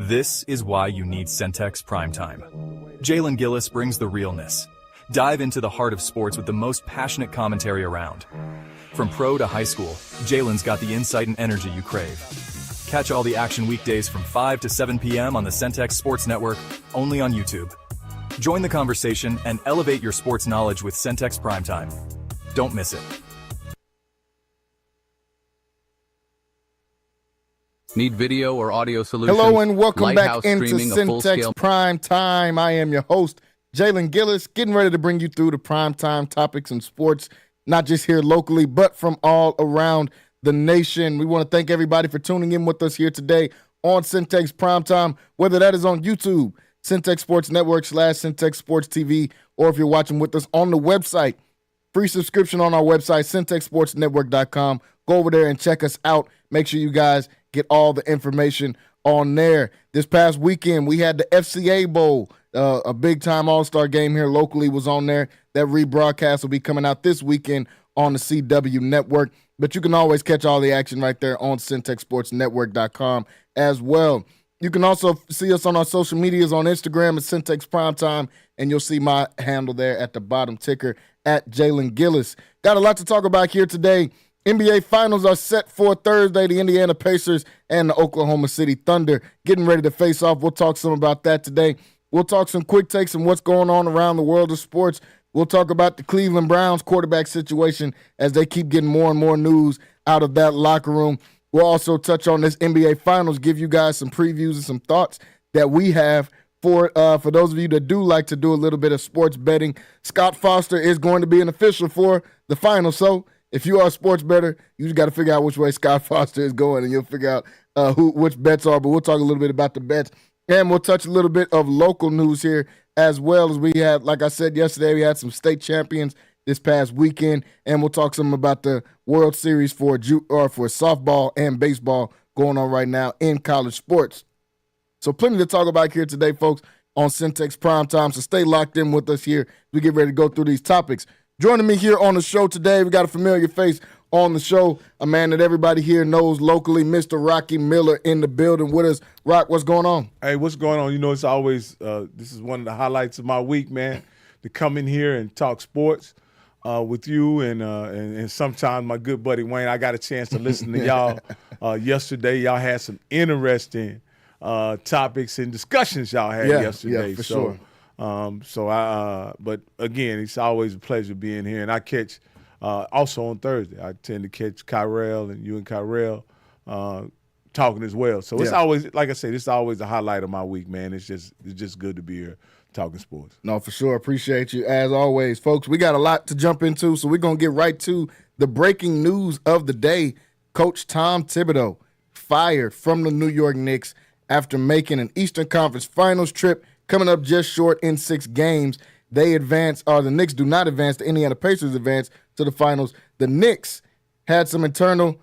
This is why you need Centex Primetime. Jalen Gillis brings the realness. Dive into the heart of sports with the most passionate commentary around. From pro to high school, Jalen's got the insight and energy you crave. Catch all the action weekdays from 5 to 7 p.m. on the Centex Sports Network, only on YouTube. Join the conversation and elevate your sports knowledge with Centex Primetime. Don't miss it. Need video or audio solutions? Hello and welcome Lighthouse back into streaming, a Centex full-scale Prime Time. I am your host, Jalen Gillis, getting ready to bring you through the prime time topics in sports, not just here locally, but from all around the nation. We want to thank everybody for tuning in with us here today on Centex Prime Time, whether that is on YouTube, Centex Sports Network / Centex Sports TV, or if you're watching with us on the website. Free subscription on our website, CentexSportsNetwork.com. Go over there and check us out. Make sure you guys get all the information on there. This past weekend, we had the FCA Bowl, a big-time all-star game here locally was on there. That rebroadcast will be coming out this weekend on the CW Network. But you can always catch all the action right there on CentexSportsNetwork.com as well. You can also see us on our social medias on Instagram at Centex Primetime, and you'll see my handle there at the bottom ticker at Jalen Gillis. Got a lot to talk about here today. NBA Finals are set for Thursday. The Indiana Pacers and the Oklahoma City Thunder getting ready to face off. We'll talk some about that today. We'll talk some quick takes and what's going on around the world of sports. We'll talk about the Cleveland Browns quarterback situation as they keep getting more and more news out of that locker room. We'll also touch on this NBA Finals, give you guys some previews and some thoughts that we have for those of you that do like to do a little bit of sports betting. Scott Foster is going to be an official for the final, so if you are a sports bettor, you just got to figure out which way Scott Foster is going, and you'll figure out which bets are. But we'll talk a little bit about the bets, and we'll touch a little bit of local news here as well as we had. Like I said yesterday, we had some state champions this past weekend, and we'll talk some about the World Series for softball and baseball going on right now in college sports. So plenty to talk about here today, folks, on Centex Primetime. So stay locked in with us here as we get ready to go through these topics. Joining me here on the show today, we got a familiar face on the show, a man that everybody here knows locally, Mr. Rocky Miller in the building with us. Rock, what's going on? Hey, what's going on? You know, it's always this is one of the highlights of my week, man, to come in here and talk sports with you and sometimes my good buddy Wayne. I got a chance to listen to y'all yesterday. Y'all had some interesting topics and discussions y'all had yesterday. Yeah, for sure. But again, it's always a pleasure being here. And I catch, also on Thursday, I tend to catch Kyrell and you and Kyrell talking as well. So it's always, like I said, it's always a highlight of my week, man. It's just good to be here talking sports. No, for sure. Appreciate you as always. Folks, we got a lot to jump into, so we're going to get right to the breaking news of the day. Coach Tom Thibodeau fired from the New York Knicks after making an Eastern Conference Finals trip, coming up just short in 6 games. They advance, or the Knicks do not advance. The Indiana Pacers advance to the finals. The Knicks had some internal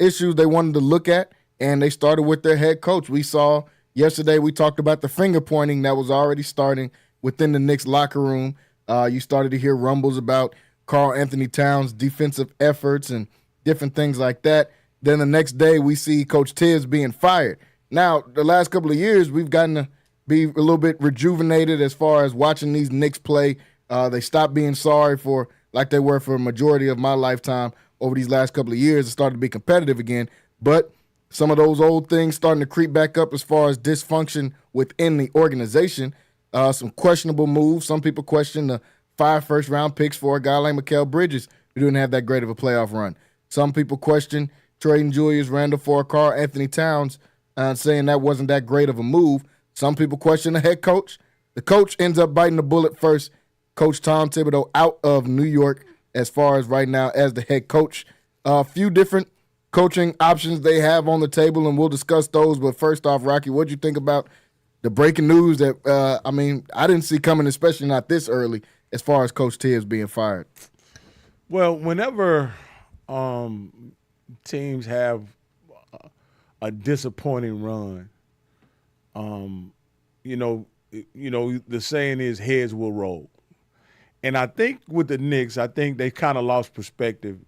issues they wanted to look at, and they started with their head coach. We saw yesterday, we talked about the finger pointing that was already starting within the Knicks locker room. You started to hear rumbles about Karl Anthony Towns' defensive efforts and different things like that. Then the next day, we see Coach Tibbs being fired. Now, the last couple of years, we've gotten to be a little bit rejuvenated as far as watching these Knicks play. They stopped being sorry for, like they were for a majority of my lifetime over these last couple of years. It started to be competitive again. But some of those old things starting to creep back up as far as dysfunction within the organization. Some questionable moves. Some people question the 5 first-round picks for a guy like Mikal Bridges, who didn't have that great of a playoff run. Some people question trading Julius Randle for Karl Anthony Towns, saying that wasn't that great of a move. Some people question the head coach. The coach ends up biting the bullet first. Coach Tom Thibodeau out of New York as far as right now as the head coach. A few different coaching options they have on the table, and we'll discuss those. But first off, Rocky, what do you think about the breaking news that, I didn't see coming, especially not this early, as far as Coach Tibbs being fired? Well, whenever teams have a disappointing run, the saying is heads will roll. And I think with the Knicks, I think they kind of lost perspective.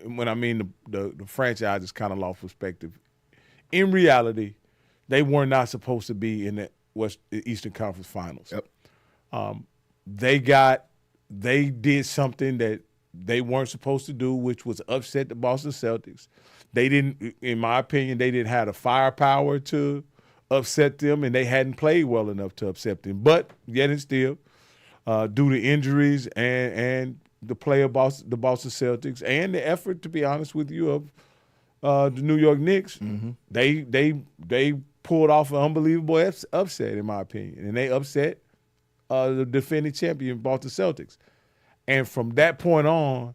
When I mean the franchise has kind of lost perspective. In reality, they were not supposed to be in the Eastern Conference Finals. Yep. They did something that they weren't supposed to do, which was upset the Boston Celtics. They didn't, in my opinion, they didn't have the firepower to upset them, and they hadn't played well enough to upset them. But yet and still, due to injuries and the play of the Boston Celtics and the effort, to be honest with you, of the New York Knicks, they pulled off an unbelievable upset, in my opinion, and they upset the defending champion Boston Celtics. And from that point on,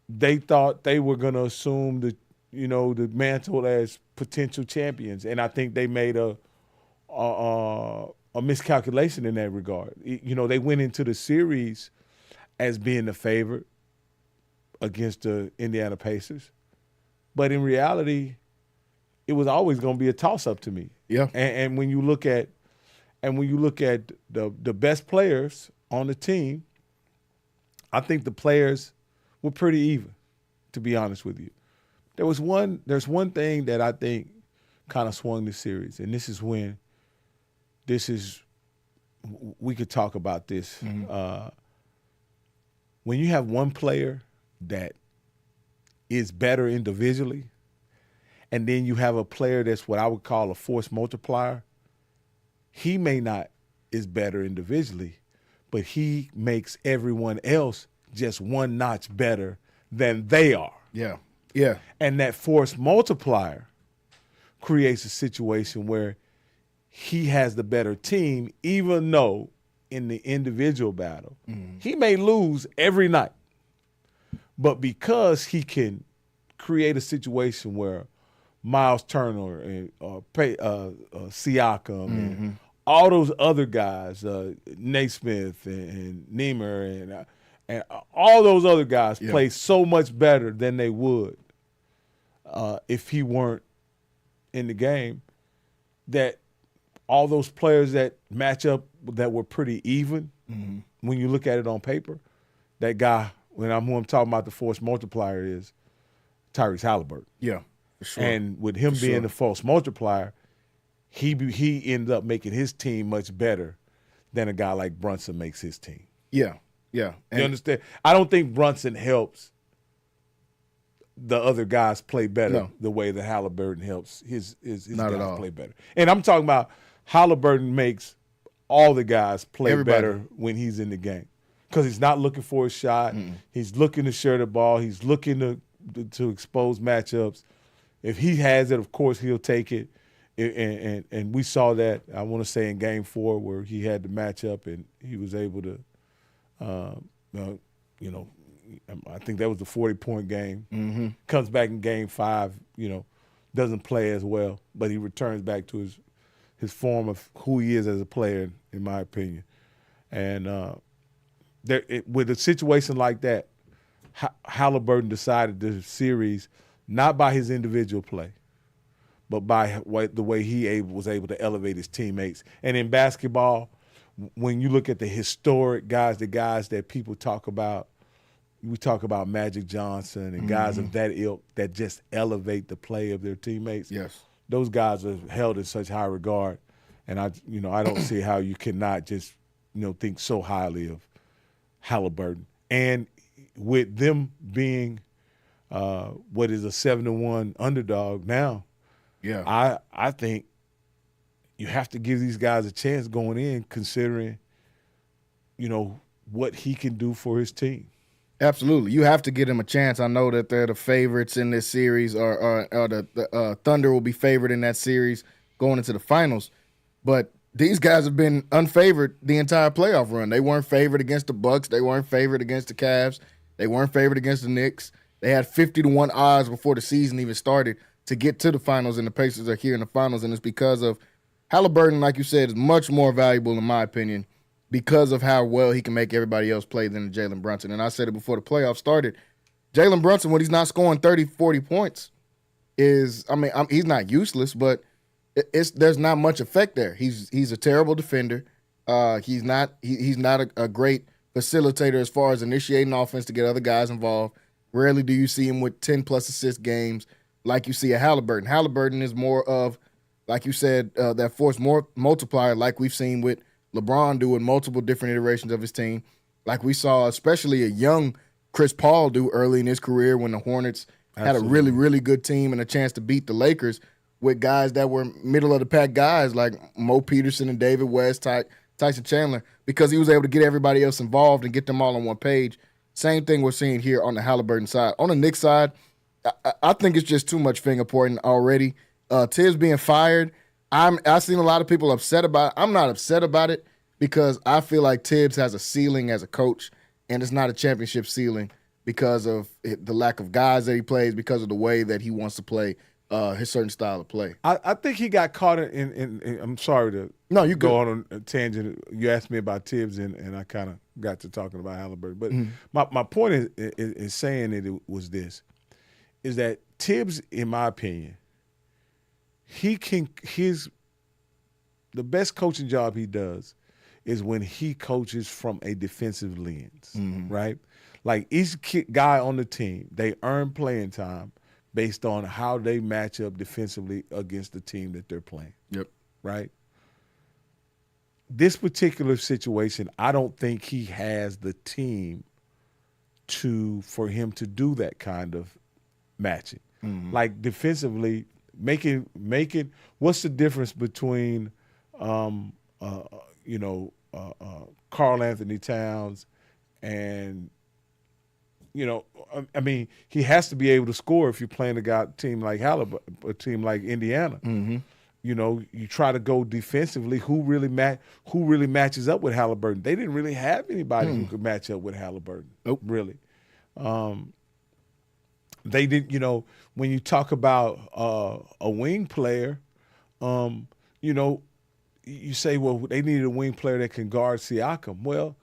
they thought they were going to assume the mantle as potential champions, and I think they made a miscalculation in that regard. They went into the series as being the favorite against the Indiana Pacers, but in reality, it was always going to be a toss-up to me. Yeah. And when you look at the best players on the team, I think the players were pretty even, to be honest with you. There's one thing that I think kind of swung the series, and we could talk about this. Mm-hmm. When you have one player that is better individually, and then you have a player that's what I would call a force multiplier, he may not is better individually, but he makes everyone else just one notch better than they are. Yeah. Yeah. And that force multiplier creates a situation where he has the better team, even though in the individual battle, he may lose every night. But because he can create a situation where Miles Turner and Siakam and all those other guys, Naismith and Niemer and all those other guys play so much better than they would if he weren't in the game, that all those players that match up that were pretty even, when you look at it on paper, that guy, who I'm talking about the force multiplier, is Tyrese Halliburton. Yeah, for sure. And with him being the force multiplier, he ended up making his team much better than a guy like Brunson makes his team. Yeah, yeah. You understand? I don't think Brunson helps the other guys play better the way that Halliburton helps his guys play better. And I'm talking about Halliburton makes all the guys play better when he's in the game, because he's not looking for a shot. He's looking to share the ball. He's looking to expose matchups. If he has it, of course, he'll take it. And we saw that, I want to say, in Game 4, where he had the matchup and he was able to, I think that was the 40-point game. Comes back in Game 5, doesn't play as well, but he returns back to his form of who he is as a player, in my opinion. And with a situation like that, Halliburton decided the series not by his individual play, but by the way he was able to elevate his teammates. And in basketball, when you look at the historic guys, the guys that people talk about, we talk about Magic Johnson and guys of that ilk that just elevate the play of their teammates. Yes. Those guys are held in such high regard. And I don't see how you cannot just, think so highly of Halliburton. And with them being what is a 7-1 underdog now, I think you have to give these guys a chance going in, considering, what he can do for his team. Absolutely. You have to give them a chance. I know that they're the favorites in this series, or the Thunder will be favored in that series going into the finals. But these guys have been unfavored the entire playoff run. They weren't favored against the Bucks. They weren't favored against the Cavs. They weren't favored against the Knicks. They had 50-1 odds before the season even started to get to the finals, and the Pacers are here in the finals, and it's because of Halliburton, like you said, is much more valuable, in my opinion, because of how well he can make everybody else play than Jalen Brunson. And I said it before the playoffs started, Jalen Brunson, when he's not scoring 30, 40 points, he's not useless, but there's not much effect there. He's a terrible defender. He's not a great facilitator as far as initiating offense to get other guys involved. Rarely do you see him with 10-plus assist games like you see a Halliburton. Halliburton is more of like you said, that force multiplier, like we've seen with LeBron do in multiple different iterations of his team, like we saw especially a young Chris Paul do early in his career when the Hornets had a really, really good team and a chance to beat the Lakers with guys that were middle of the pack guys like Mo Peterson and David West, Tyson Chandler, because he was able to get everybody else involved and get them all on one page. Same thing we're seeing here on the Halliburton side. On the Knicks side, I think it's just too much finger pointing already. Tibbs being fired, I've seen a lot of people upset about it. I'm not upset about it because I feel like Tibbs has a ceiling as a coach, and it's not a championship ceiling because of the lack of guys that he plays, because of the way that he wants to play, his certain style of play. I think he got caught in I'm sorry to go on a tangent. You asked me about Tibbs, and I kind of got to talking about Halliburton. But my point is saying that it was this, is that Tibbs, in my opinion, the best coaching job he does is when he coaches from a defensive lens, right? Like each guy on the team, they earn playing time based on how they match up defensively against the team that they're playing. Yep. Right? This particular situation, I don't think he has the team for him to do that kind of matching. Like defensively, making what's the difference between Karl Anthony Towns and I mean, he has to be able to score if you're playing a team like a team like Indiana. You try to go defensively. Who really matches up with Halliburton? They didn't really have anybody who could match up with Halliburton. Nope. Really. They didn't. When you talk about a wing player, you say, well, they needed a wing player that can guard Siakam. Well,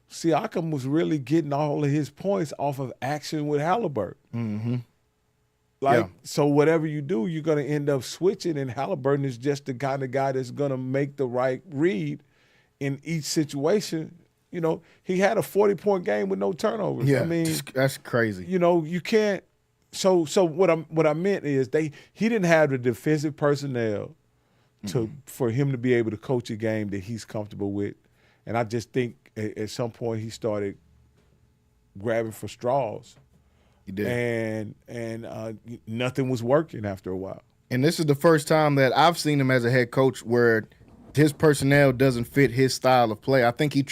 Siakam was really getting all of his points off of action with Halliburton. So whatever you do, you're going to end up switching, and Halliburton is just the kind of guy that's going to make the right read in each situation. He had a 40-point game with no turnovers. Yeah, I mean, that's crazy. You can't. So what I meant is he didn't have the defensive personnel for him to be able to coach a game that he's comfortable with, and I just think at some point he started grabbing for straws. He did. And nothing was working after a while. And this is the first time that I've seen him as a head coach where his personnel doesn't fit his style of play. I think he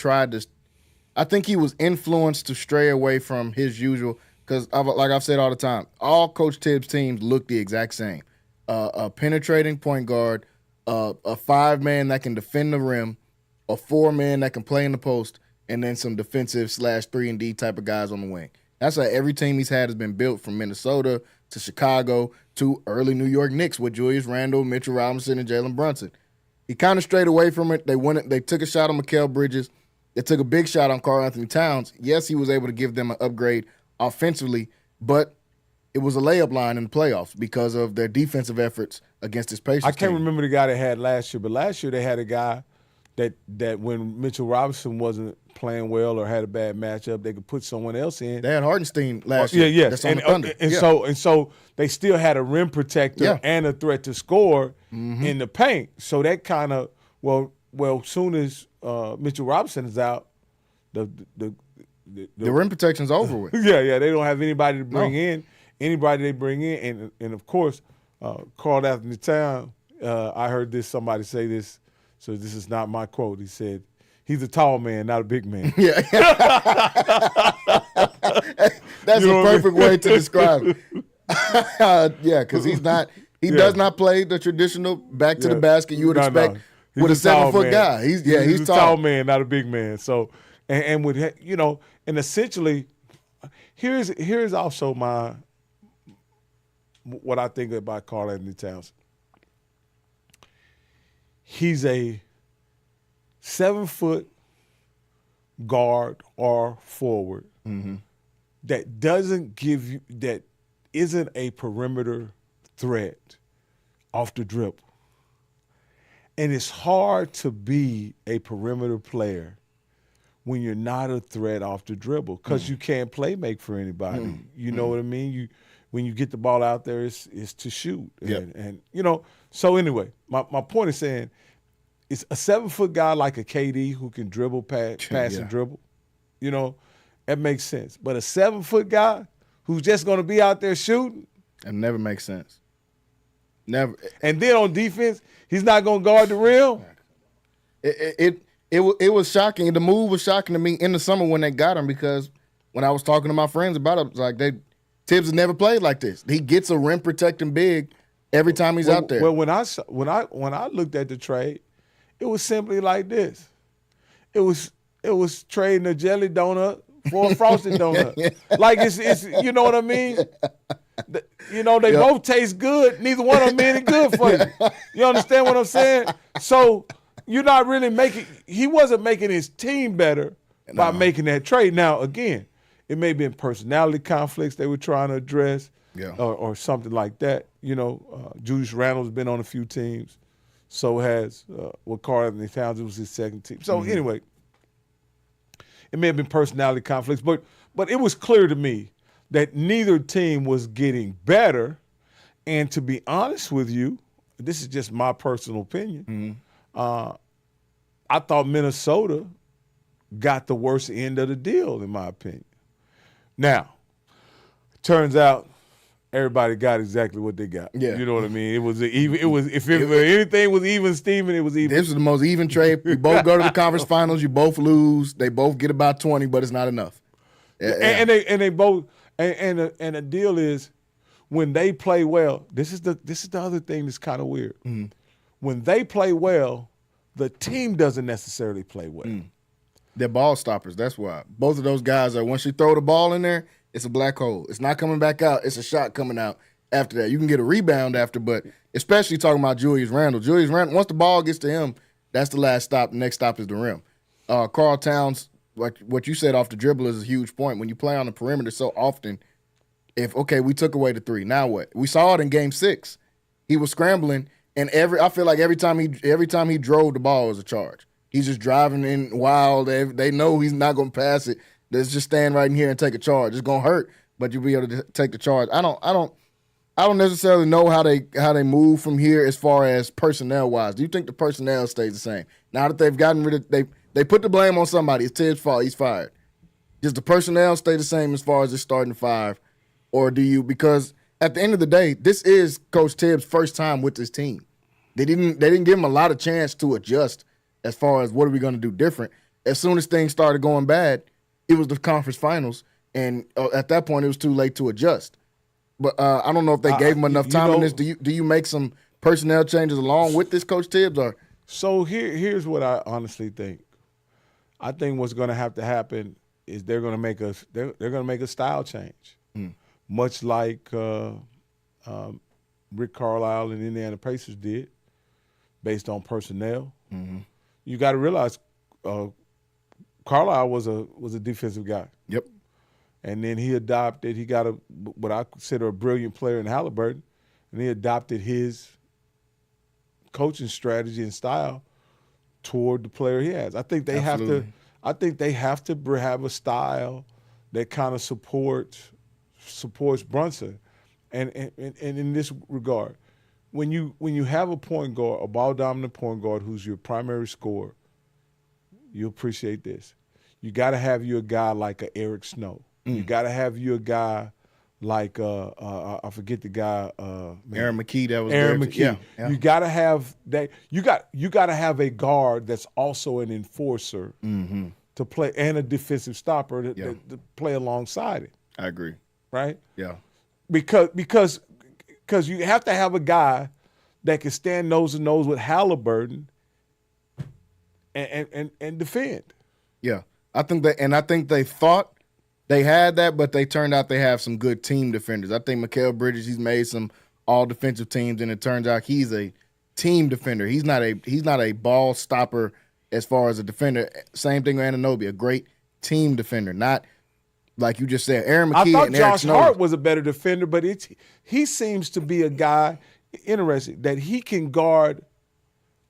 was influenced to stray away from his usual, because like I've said all the time, all Coach Tibbs teams look the exact same. A penetrating point guard, a 5-man that can defend the rim, a 4-man that can play in the post, and then some defensive /3-and-D type of guys on the wing. That's how every team he's had has been built, from Minnesota to Chicago to early New York Knicks with Julius Randle, Mitchell Robinson, and Jalen Brunson. He kind of strayed away from it. They took a shot on Mikal Bridges. They took a big shot on Karl Anthony Towns. Yes, he was able to give them an upgrade offensively, but it was a layup line in the playoffs because of their defensive efforts against his Pacers. I can't remember the guy they had last year, but last year they had a guy that when Mitchell Robinson wasn't playing well or had a bad matchup, they could put someone else in. They had Hardenstein last year. Yeah, That's on the Thunder. So they still had a rim protector and a threat to score in the paint. So that kind of soon as Mitchell Robinson is out, the rim protection's over with. Yeah, they don't have anybody to bring in. Anybody they bring in, and of course, Karl Anthony Towns. I heard somebody say this. So this is not my quote. He said, "He's a tall man, not a big man." Yeah. That's a perfect way to describe it. Because he's not. He does not play the traditional back to the basket you would expect with a 7-foot guy. He's a tall. tall man, not a big man. So and with and essentially, here's also what I think about Karl Anthony Towns. He's a 7-foot guard or forward that isn't a perimeter threat off the dribble. And it's hard to be a perimeter player when you're not a threat off the dribble because you can't play make for anybody. You know what I mean? when you get the ball out there is to shoot. And so anyway, my point is saying it's a 7-foot guy like a KD who can dribble, pass and dribble. That makes sense. But a 7-foot guy who's just going to be out there shooting, it never makes sense. Never. And then on defense, he's not going to guard the rim. It was shocking. The move was shocking to me in the summer when they got him, because when I was talking to my friends about it, it was like Tibbs has never played like this. He gets a rim protecting big every time he's out there. Well, when I looked at the trade, it was simply like this. It was trading a jelly donut for a frosted donut. Like it's you know what I mean? They both taste good. Neither one of them any good for you. You understand what I'm saying? So you're not really he wasn't making his team better by making that trade. Now, again, it may have been personality conflicts they were trying to address or something like that. Julius Randle's been on a few teams. So has Carl Anthony Towns. It was his second team. So anyway, it may have been personality conflicts, but it was clear to me that neither team was getting better. And to be honest with you, this is just my personal opinion. I thought Minnesota got the worst end of the deal, in my opinion. Now, it turns out everybody got exactly what they got. Yeah. You know what I mean? If anything was even Steven, it was even. This was the most even trade. You both go to the conference finals, you both lose. They both get about 20, but it's not enough. And they both and the deal is, when they play well, this is the other thing that's kind of weird. When they play well, the team doesn't necessarily play well. They're ball stoppers. That's why. Both of those guys are, once you throw the ball in there, it's a black hole. It's not coming back out. It's a shot coming out after that. You can get a rebound after, but especially talking about Julius Randle. Julius Randle, once the ball gets to him, that's the last stop. The next stop is the rim. Karl Towns, like what you said off the dribble, is a huge point. When you play on the perimeter so often, we took away the three, now what? We saw it in Game 6. He was scrambling, and I feel like every time he drove the ball was a charge. He's just driving in wild. They know he's not going to pass it. Let's just stand right in here and take a charge. It's going to hurt, but you'll be able to take the charge. I don't necessarily know how they move from here as far as personnel wise. Do you think the personnel stays the same now that they've gotten rid of they put the blame on somebody? It's Tibbs' fault. He's fired. Does the personnel stay the same as far as the starting five, or do you? Because at the end of the day, this is Coach Tibbs' first time with this team. They didn't give him a lot of chance to adjust as far as what are we going to do different. As soon as things started going bad, it was the conference finals, and at that point, it was too late to adjust. But I don't know if they gave him enough time in this. Do you make some personnel changes along with this, Coach Tibbs? Or so here's what I honestly think. I think what's going to have to happen is they're going to make a style change, much like Rick Carlisle and Indiana Pacers did, based on personnel. You got to realize Carlisle was a defensive guy. Yep. And then he got what I consider a brilliant player in Halliburton, and he adopted his coaching strategy and style toward the player he has. I think they have to have a style that kind of supports Brunson. And in this regard, when you have a point guard, a ball dominant point guard who's your primary scorer, you appreciate this. You got to have you a guy like a Eric Snow. You got to have you a guy like I forget the guy. Aaron McKee. That was Aaron McKee. Yeah. You got to have that. You got to have a guard that's also an enforcer to play, and a defensive stopper to play alongside it. I agree. Right? Yeah. Because you have to have a guy that can stand nose to nose with Halliburton and defend. Yeah. I think they thought they had that, but they turned out they have some good team defenders. I think Mikal Bridges, he's made some all defensive teams, and it turns out he's a team defender. He's not a ball stopper as far as a defender. Same thing with Anunoby, a great team defender, not like you just said, Aaron McKee. I thought and Josh Eric Hart was a better defender, but he seems to be a guy, interesting, that he can guard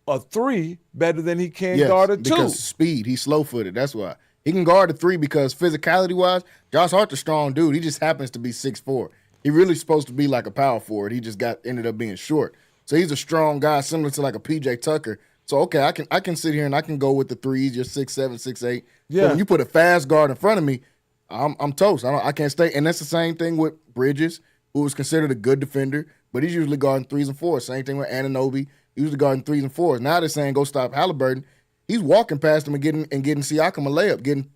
a three better than he can guard a two. Because speed, he's slow-footed. That's why. He can guard a three because physicality-wise, Josh Hart's a strong dude. He just happens to be 6'4". He really supposed to be like a power forward. He just ended up being short. So he's a strong guy, similar to like a PJ Tucker. So okay, I can sit here and I can go with the threes. You're 6'7", 6'8". Yeah. But when you put a fast guard in front of me, I'm toast. I can't stay. And that's the same thing with Bridges, who was considered a good defender, but he's usually guarding 3s and 4s. Same thing with Anunoby, usually guarding 3s and 4s. Now they're saying go stop Halliburton. He's walking past him and getting Siakam a layup, getting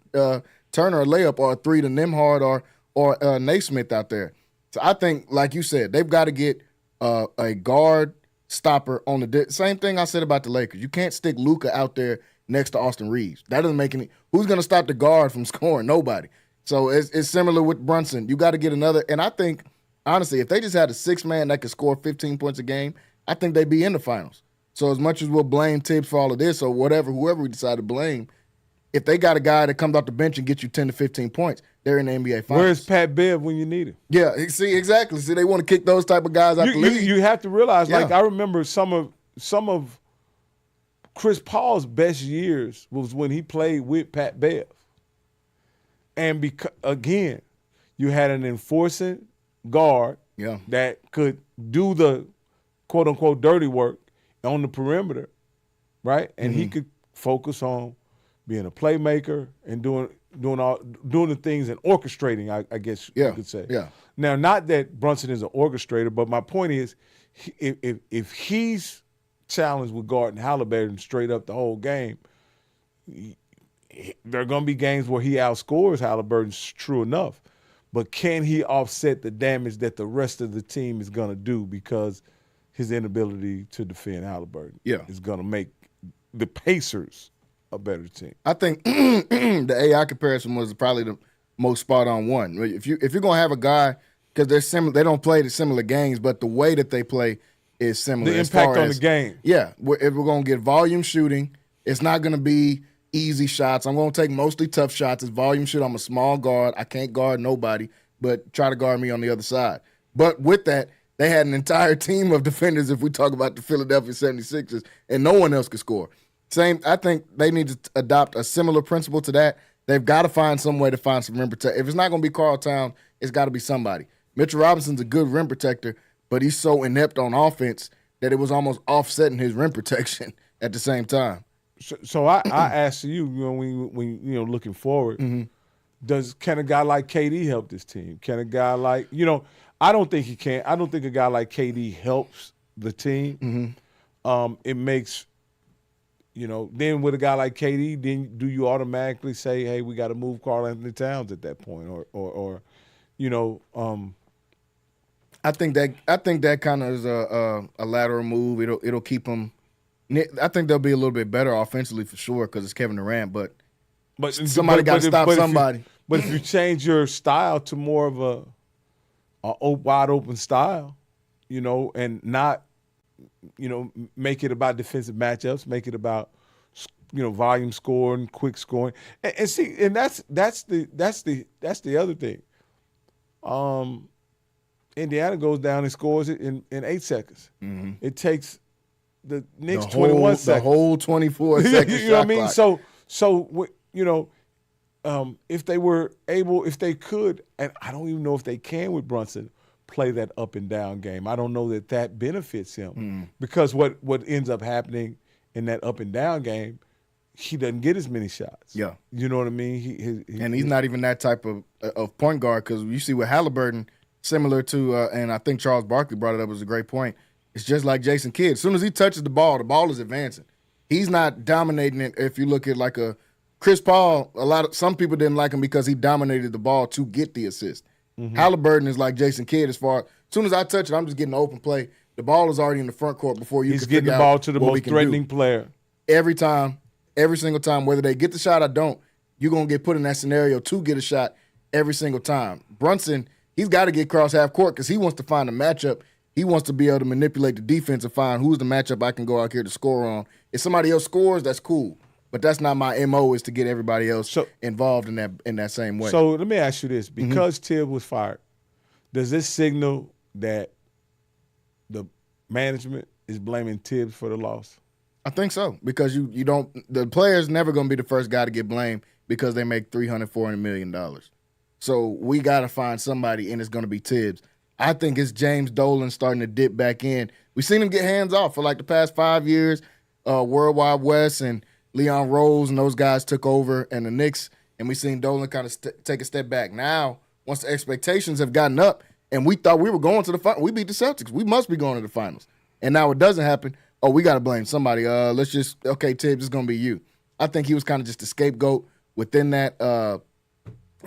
Turner a layup or a 3 to Nembhard or Naismith out there. So I think, like you said, they've got to get a guard stopper on the same thing I said about the Lakers. You can't stick Luka out there next to Austin Reeves. That doesn't make any. Who's going to stop the guard from scoring? Nobody. So it's similar with Brunson. You got to get another. And I think, honestly, if they just had a 6-man that could score 15 points a game, I think they'd be in the finals. So as much as we'll blame Tibbs for all of this or whatever, whoever we decide to blame, if they got a guy that comes off the bench and gets you 10 to 15 points, they're in the NBA finals. Where's Pat Bev when you need him? Yeah, see, exactly. See, they want to kick those type of guys out the league. You have to realize, Yeah. like, I remember some of Chris Paul's best years was when he played with Pat Bev. And again, you had an enforcing guard that could do the quote-unquote dirty work on the perimeter, right? And he could focus on being a playmaker and doing the things and orchestrating, I guess you could say. Yeah. Now, not that Brunson is an orchestrator, but my point is, if he's challenged with guarding Halliburton straight up the whole game, there are going to be games where he outscores Halliburton, true enough. But can he offset the damage that the rest of the team is going to do because his inability to defend Halliburton is going to make the Pacers a better team? I think the AI comparison was probably the most spot-on one. If you're going to have a guy, because they're similar, they don't play the similar games, but the way that they play is similar. The impact on the game. Yeah, if we're going to get volume shooting, it's not going to be easy shots. I'm going to take mostly tough shots. It's volume shoot. I'm a small guard. I can't guard nobody, but try to guard me on the other side. But with that, they had an entire team of defenders, if we talk about the Philadelphia 76ers, and no one else could score. I think they need to adopt a similar principle to that. They've got to find some way to find some rim protector. If it's not going to be Karl Towns, it's got to be somebody. Mitchell Robinson's a good rim protector, but he's so inept on offense that it was almost offsetting his rim protection at the same time. So I ask you, when looking forward, can a guy like KD help this team? Can a guy like I don't think he can. I don't think a guy like KD helps the team. It makes then with a guy like KD, then do you automatically say, hey, we got to move Karl Anthony Towns at that point, or I think that kind of is a lateral move. It'll keep them. I think they'll be a little bit better offensively for sure because it's Kevin Durant, but somebody got to stop somebody. But if you change your style to more of a wide open style, and not, make it about defensive matchups, make it about, volume scoring, quick scoring, and see, and that's the other thing. Indiana goes down and scores it in 8 seconds. It takes the next 21 seconds. The whole 24 seconds. You know what I mean? So if they were able, if they could, and I don't even know if they can with Brunson, play that up and down game. I don't know that benefits him because what ends up happening in that up and down game, he doesn't get as many shots. Yeah. You know what I mean? And he's not even that type of point guard because you see with Halliburton, similar to, and I think Charles Barkley brought it up, was a great point. It's just like Jason Kidd. As soon as he touches the ball is advancing. He's not dominating it. If you look at like a Chris Paul, some people didn't like him because he dominated the ball to get the assist. Halliburton is like Jason Kidd as soon as I touch it, I'm just getting an open play. The ball is already in the front court before you He's can getting figure the ball out to the what we most can threatening do. player. Every time, every single time, whether they get the shot or don't, you're going to get put in that scenario to get a shot every single time. Brunson, he's got to get across half court because he wants to find a matchup. He wants to be able to manipulate the defense and find who's the matchup I can go out here to score on. If somebody else scores, that's cool. But that's not my MO, is to get everybody else involved in that same way. So let me ask you this. Because Tibbs was fired, does this signal that the management is blaming Tibbs for the loss? I think so, because you don't – the player's never going to be the first guy to get blamed because they make $300, $400 million. So we got to find somebody, and it's going to be Tibbs. I think it's James Dolan starting to dip back in. We've seen him get hands off for like the past 5 years. Worldwide West and Leon Rose and those guys took over, and the Knicks, and we've seen Dolan kind of take a step back. Now, once the expectations have gotten up, and we thought we were going to the final, we beat the Celtics. We must be going to the finals. And now it doesn't happen. Oh, we got to blame somebody. Okay, Tibbs, it's going to be you. I think he was kind of just a scapegoat within that.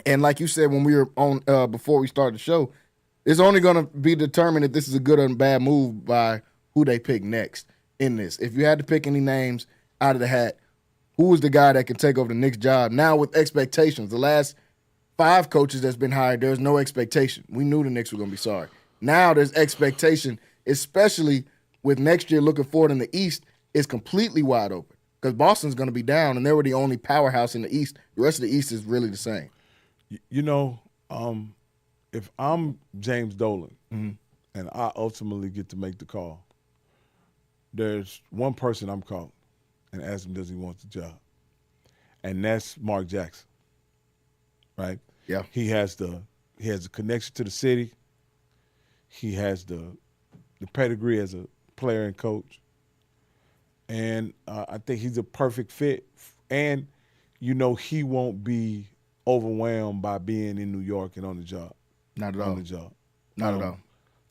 And like you said when we were on before we started the show, it's only going to be determined if this is a good or bad move by who they pick next in this. If you had to pick any names out of the hat, who was the guy that can take over the Knicks job now with expectations? The last 5 coaches that's been hired, there's no expectation. We knew the Knicks were going to be sorry. Now there's expectation, especially with next year looking forward in the East, is completely wide open because Boston's going to be down, and they were the only powerhouse in the East. The rest of the East is really the same. You know, if I'm James Dolan and I ultimately get to make the call, there's one person I'm calling and ask him, does he want the job? And that's Mark Jackson, right? Yeah. He has the connection to the city. He has the pedigree as a player and coach. And I think he's a perfect fit. And, you know, he won't be overwhelmed by being in New York and on the job. Not at all. On the job. Not at all.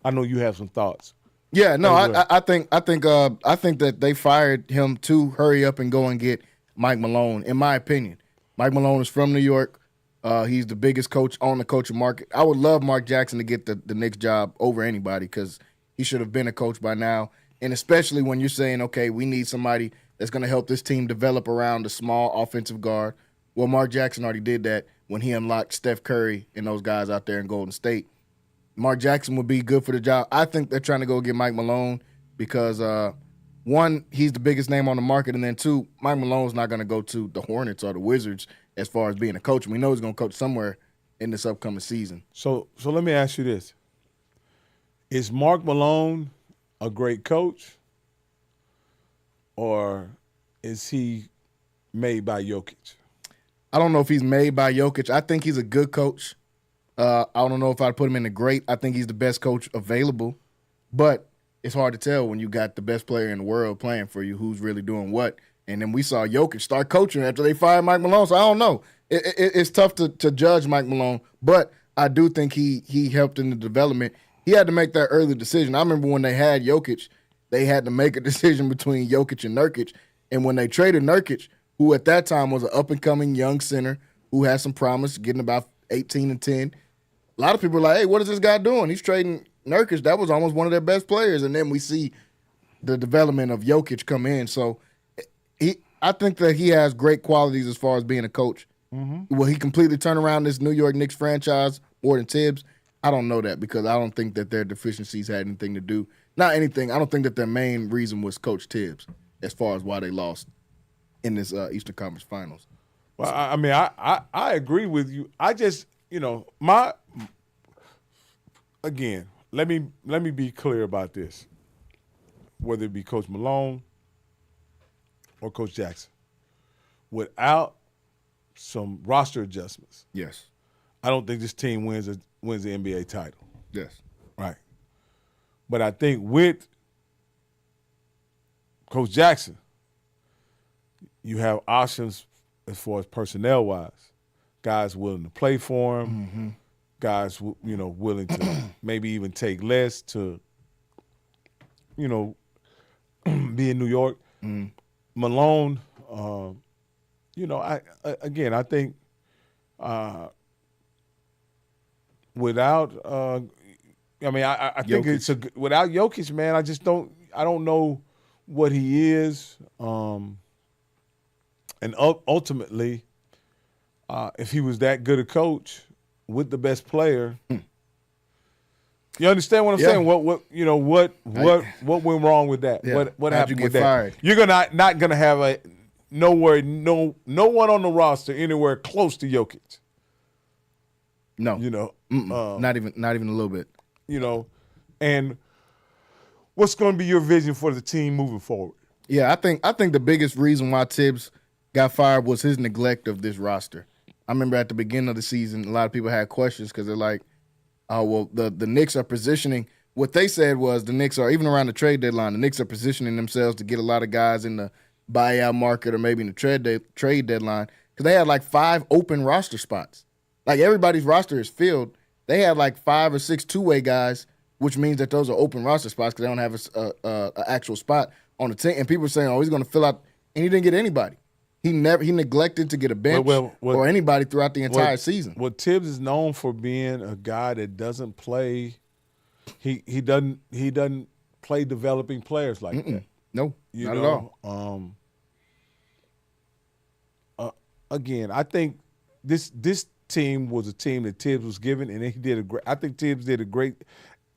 I know you have some thoughts. Yeah, no, I think that they fired him to hurry up and go and get Mike Malone. In my opinion, Mike Malone is from New York. He's the biggest coach on the coaching market. I would love Mark Jackson to get the Knicks job over anybody because he should have been a coach by now. And especially when you're saying, okay, we need somebody that's going to help this team develop around a small offensive guard. Well, Mark Jackson already did that when he unlocked Steph Curry and those guys out there in Golden State. Mark Jackson would be good for the job. I think they're trying to go get Mike Malone because, one, he's the biggest name on the market, and then two, Mike Malone's not going to go to the Hornets or the Wizards as far as being a coach. We know he's going to coach somewhere in this upcoming season. So let me ask you this. Is Mark Malone a great coach, or is he made by Jokic? I don't know if he's made by Jokic. I think he's a good coach. I don't know if I'd put him in the great. I think he's the best coach available. But it's hard to tell when you got the best player in the world playing for you who's really doing what. And then we saw Jokic start coaching after they fired Mike Malone. So I don't know. It's tough to judge Mike Malone. But I do think he helped in the development. He had to make that early decision. I remember when they had Jokic, they had to make a decision between Jokic and Nurkic. And when they traded Nurkic, who at that time was an up-and-coming young center who had some promise, getting about 18 and 10, a lot of people were like, hey, what is this guy doing? He's trading Nurkic. That was almost one of their best players. And then we see the development of Jokic come in. So I think that he has great qualities as far as being a coach. Mm-hmm. Will he completely turn around this New York Knicks franchise more than Tibbs? I don't know that because I don't think that their deficiencies had anything to do. Not anything. I don't think that their main reason was Coach Tibbs as far as why they lost in this Eastern Conference Finals. Well, I mean, I agree with you. I just, again, let me be clear about this. Whether it be Coach Malone or Coach Jackson, without some roster adjustments, yes, I don't think this team wins the NBA title. Yes, right. But I think with Coach Jackson, you have options as far as personnel-wise. Guys willing to play for him, mm-hmm. guys willing to maybe even take less to, be in New York. Mm. Malone, I think without I think Jokic. Without Jokic, man, I don't know what he is. And ultimately, if he was that good a coach with the best player, you understand what I'm saying? What went wrong with that? Yeah. What How'd happened you with get that? fired? You're not gonna have no one on the roster anywhere close to Jokic. No, not even a little bit. And what's going to be your vision for the team moving forward? Yeah, I think the biggest reason why Tibbs got fired was his neglect of this roster. I remember at the beginning of the season, a lot of people had questions because they're like, Well, the Knicks are positioning. What they said was the Knicks are, even around the trade deadline, the Knicks are positioning themselves to get a lot of guys in the buyout market or maybe in the trade deadline, because they had like 5 open roster spots. Like everybody's roster is filled. They had like 5 or 6 two-way guys, which means that those are open roster spots because they don't have a actual spot on the team. And people are saying, oh, he's going to fill out, and he didn't get anybody. He neglected to get a bench or anybody throughout the entire season. Well, Tibbs is known for being a guy that doesn't play. He doesn't play developing players like that. No, not at all. Again, I think this team was a team that Tibbs was given, and he did a great. I think Tibbs did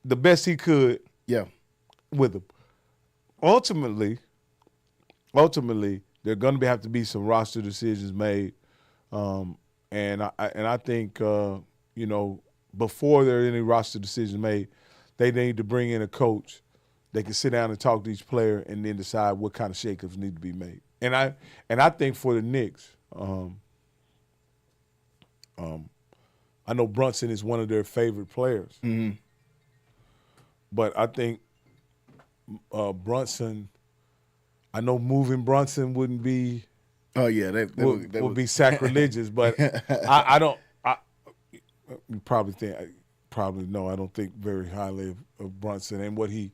the best he could. Yeah, with them. Ultimately, there are going to have to be some roster decisions made, and I think before there are any roster decisions made, they need to bring in a coach that can sit down and talk to each player and then decide what kind of shakeups need to be made. And I think for the Knicks, I know Brunson is one of their favorite players, but I think Brunson. I know moving Brunson wouldn't be. Oh yeah, would be sacrilegious, but I don't. You probably know. I don't think very highly of Brunson and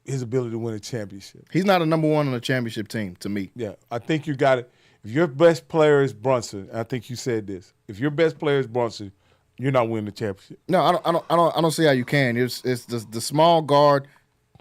his ability to win a championship. He's not a number one on a championship team to me. Yeah, I think you got it. If your best player is Brunson, I think you said this. If your best player is Brunson, you're not winning the championship. No, I don't see how you can. It's the small guard.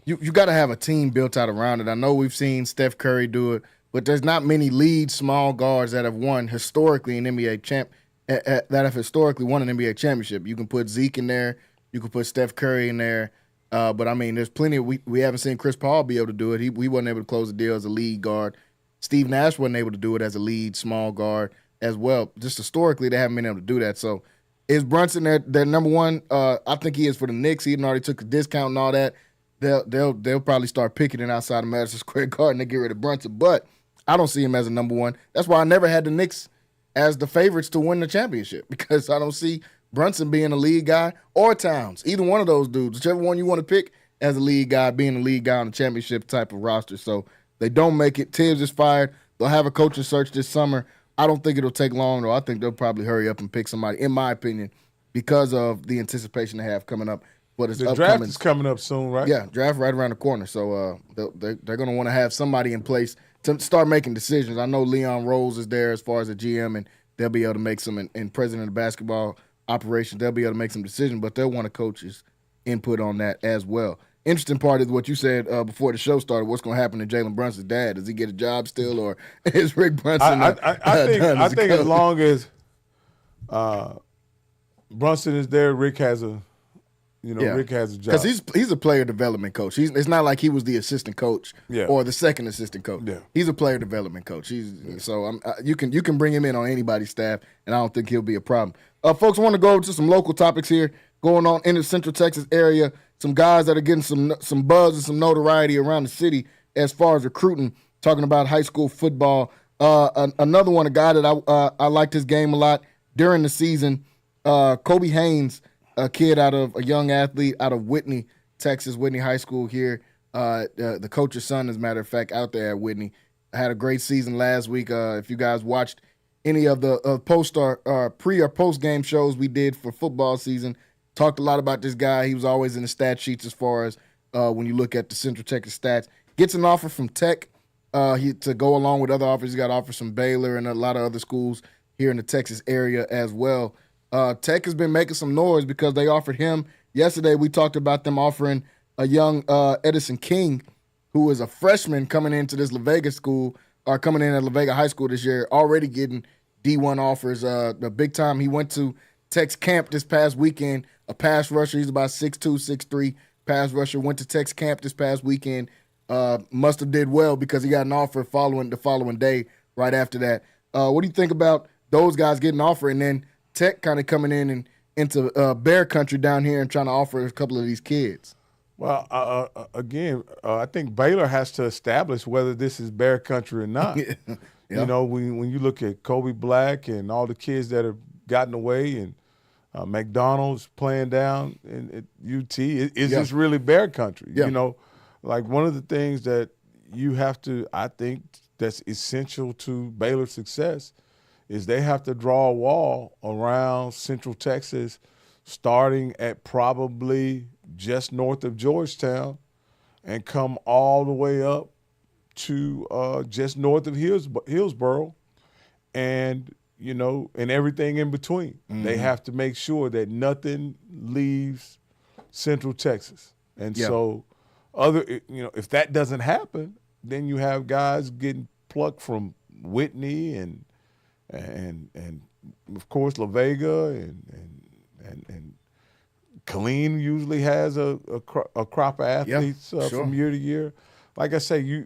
You got to have a team built out around it. I know we've seen Steph Curry do it, but there's not many lead small guards that have won historically an NBA that have historically won an NBA championship. You can put Zeke in there, you can put Steph Curry in there, but I mean, there's plenty. We haven't seen Chris Paul be able to do it. He wasn't able to close the deal as a lead guard. Steve Nash wasn't able to do it as a lead small guard as well. Just historically, they haven't been able to do that. So, is Brunson their number one? I think he is for the Knicks. He already took a discount and all that. They'll probably start picking it outside of Madison Square Garden to get rid of Brunson, but I don't see him as a number one. That's why I never had the Knicks as the favorites to win the championship, because I don't see Brunson being a lead guy or Towns, either one of those dudes, whichever one you want to pick as a lead guy, being a lead guy on the championship type of roster. So they don't make it. Tibbs is fired. They'll have a coaching search this summer. I don't think it'll take long, though. I think they'll probably hurry up and pick somebody, in my opinion, because of the anticipation they have coming up. But the draft is coming up soon, right? Yeah, draft right around the corner. So they're going to want to have somebody in place to start making decisions. I know Leon Rose is there as far as a GM, and they'll be able to make some, and president of the basketball operations, they'll be able to make some decisions, but they'll want a coach's input on that as well. Interesting part is what you said before the show started. What's going to happen to Jalen Brunson's dad? Does he get a job still, or is Rick Brunson? I think as long as Brunson is there, Rick has a Rick has a job. Because he's a player development coach. It's not like he was the assistant coach or the second assistant coach. Yeah. He's a player development coach. So you can bring him in on anybody's staff, and I don't think he'll be a problem. Folks, I want to go to some local topics here going on in the Central Texas area. Some guys that are getting some buzz and some notoriety around the city as far as recruiting, talking about high school football. Another one, a guy that I liked his game a lot during the season, Kobe Haynes, a young athlete out of Whitney, Texas, Whitney High School here. The coach's son, as a matter of fact, out there at Whitney. Had a great season last week. If you guys watched any of the pre or post game shows we did for football season, talked a lot about this guy. He was always in the stat sheets as far as when you look at the Central Texas stats. Gets an offer from Tech to go along with other offers. He got offers from Baylor and a lot of other schools here in the Texas area as well. Tech has been making some noise because they offered him. Yesterday we talked about them offering a young Edison King, who is a freshman coming into this La Vega school, or coming in at La Vega High School this year, already getting D1 offers. The big time, he went to Tech's camp this past weekend, a pass rusher. He's about 6'2", 6'3", pass rusher. Went to Tech's camp this past weekend. Must have did well because he got an offer the following day right after that. What do you think about those guys getting an offer, and then Tech kind of coming in and into bear country down here and trying to offer a couple of these kids? Well, again, I think Baylor has to establish whether this is bear country or not. Yeah. You know, when you look at Kobe Black and all the kids that have gotten away, and McDonald's playing down at UT. Is Yeah. this really bear country? Yeah. You know, like one of the things that you have to, I think, that's essential to Baylor's success is they have to draw a wall around Central Texas, starting at probably just north of Georgetown and come all the way up to just north of Hillsboro and, you know, and everything in between. They have to make sure that nothing leaves Central Texas. And so if that doesn't happen, then you have guys getting plucked from Whitney and of course La Vega and Killeen usually has a crop of athletes from year to year. Like I say,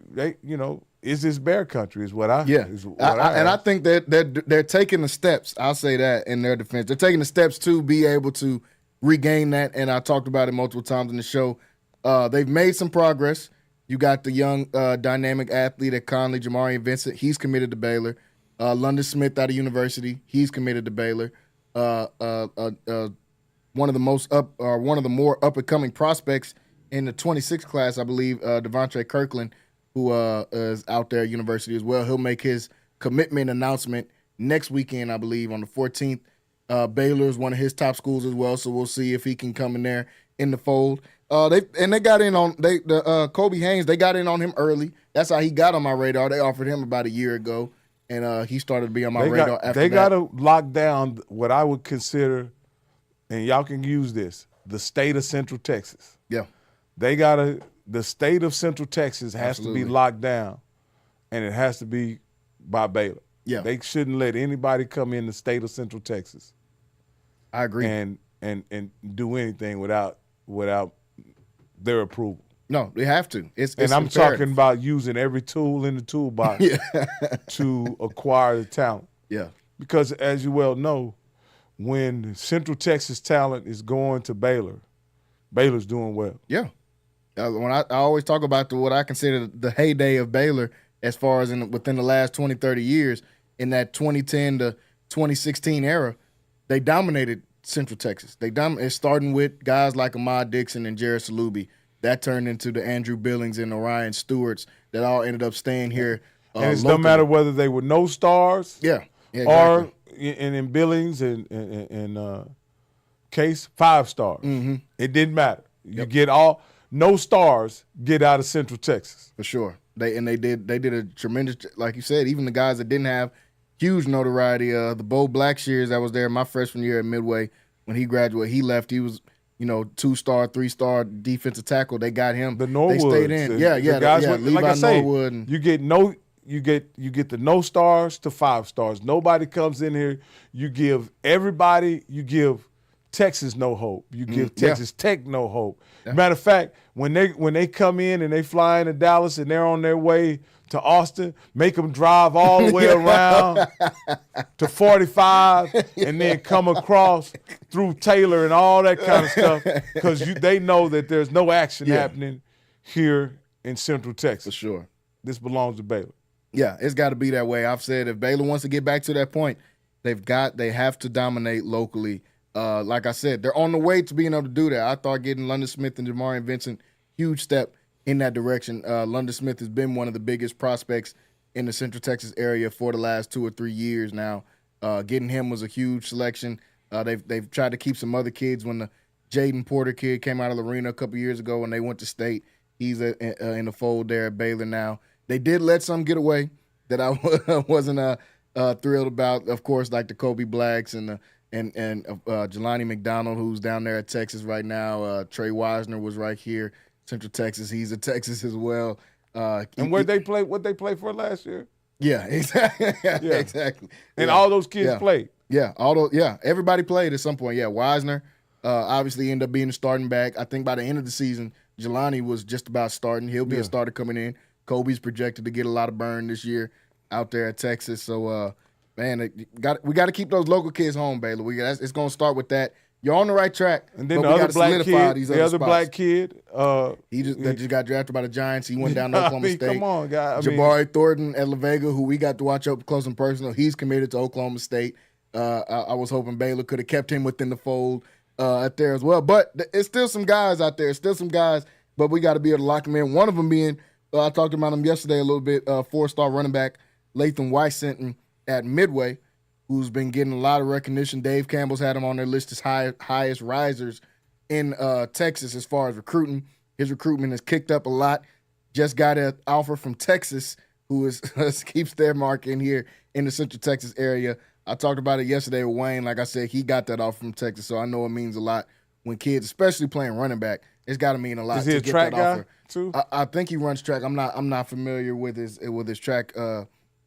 is this bear country? Is what I I think that they're taking the steps. I'll say that in their defense, they're taking the steps to be able to regain that. And I talked about it multiple times in the show. They've made some progress. You got the young dynamic athlete at Conley, Jamarian Vincent. He's committed to Baylor. London Smith out of University. He's committed to Baylor. One of the more up and coming prospects in the 26 class, I believe, Devontae Kirkland, who is out there at University as well. He'll make his commitment announcement next weekend, I believe, on the 14th. Baylor is one of his top schools as well, so we'll see if he can come in there in the fold. They got in on Kobe Haynes. They got in on him early. That's how he got on my radar. They offered him about a year ago, and he started to be on my radar after that. They got to lock down what I would consider, and y'all can use this, the state of Central Texas. Yeah. The state of Central Texas has to be locked down, and it has to be by Baylor. Yeah. They shouldn't let anybody come in the state of Central Texas. I agree. And do anything without their approval. No, they have to. It's I'm imperative. talking about using every tool in the toolbox to acquire the talent. Yeah. Because as you well know, when Central Texas talent is going to Baylor, Baylor's doing well. Yeah. When I always talk about what I consider the heyday of Baylor as far as within the last 20, 30 years, in that 2010 to 2016 era, they dominated Central Texas. It's starting with guys like Ahmad Dixon and Jared Salubi. That turned into the Andrew Billings and Orion Stewarts that all ended up staying here. And it's locally. no matter whether they were no stars exactly. or in Billings and Case, 5 stars. Mm-hmm. It didn't matter. You get no stars get out of Central Texas. For sure. They did a tremendous, like you said, even the guys that didn't have huge notoriety, the Bo Blackshears that was there my freshman year at Midway, when he graduated, he left. He was, 2-star, 3-star defensive tackle. They got him. The Norwoods. They stayed in. The guys Levi like I say, Norwood. And, you get the no stars to 5 stars. Nobody comes in here. You give Texas no hope. You give Texas Tech no hope. Yeah. Matter of fact, when they come in and they fly into Dallas and they're on their way to Austin, make them drive all the way around to 45 and then come across through Taylor and all that kind of stuff because they know that there's no action happening here in Central Texas. For sure. This belongs to Baylor. Yeah, it's got to be that way. I've said if Baylor wants to get back to that point, they have to dominate locally. Like I said, they're on the way to being able to do that. I thought getting London Smith and Jamarian Vincent, huge step in that direction. London Smith has been one of the biggest prospects in the Central Texas area for the last 2 or 3 years now. Getting him was a huge selection. They've tried to keep some other kids. When the Jaden Porter kid came out of Lorena a couple years ago when they went to state, he's in the fold there at Baylor now. They did let some get away that I wasn't thrilled about. Of course, like the Kobe Blacks and Jelani McDonald, who's down there at Texas right now. Trey Wisner was right here, Central Texas. He's at Texas as well. And what they play for last year? Yeah, exactly. Exactly. And all those kids played. Yeah, everybody played at some point. Yeah, Wisner obviously ended up being a starting back. I think by the end of the season, Jelani was just about starting. He'll be a starter coming in. Kobe's projected to get a lot of burn this year out there at Texas. So, man, we got to keep those local kids home, Baylor. It's going to start with that. You're on the right track. And then the other black kid, that just got drafted by the Giants. He went down to Oklahoma State. Come on, guy. Jabari Thornton at La Vega, who we got to watch up close and personal. He's committed to Oklahoma State. I was hoping Baylor could have kept him within the fold out there as well. But it's still some guys out there. Still some guys, but we got to be able to lock them in. One of them being, I talked about him yesterday a little bit, 4-star running back Latham Wysenton at Midway, who's been getting a lot of recognition. Dave Campbell's had him on their list as highest risers in Texas as far as recruiting. His recruitment has kicked up a lot. Just got an offer from Texas, who is keeps their mark in here in the Central Texas area. I talked about it yesterday with Wayne. Like I said, he got that offer from Texas, so I know it means a lot when kids, especially playing running back, it's got to mean a lot. Is he to a get track that guy offer. too? I think he runs track. I'm not familiar with his track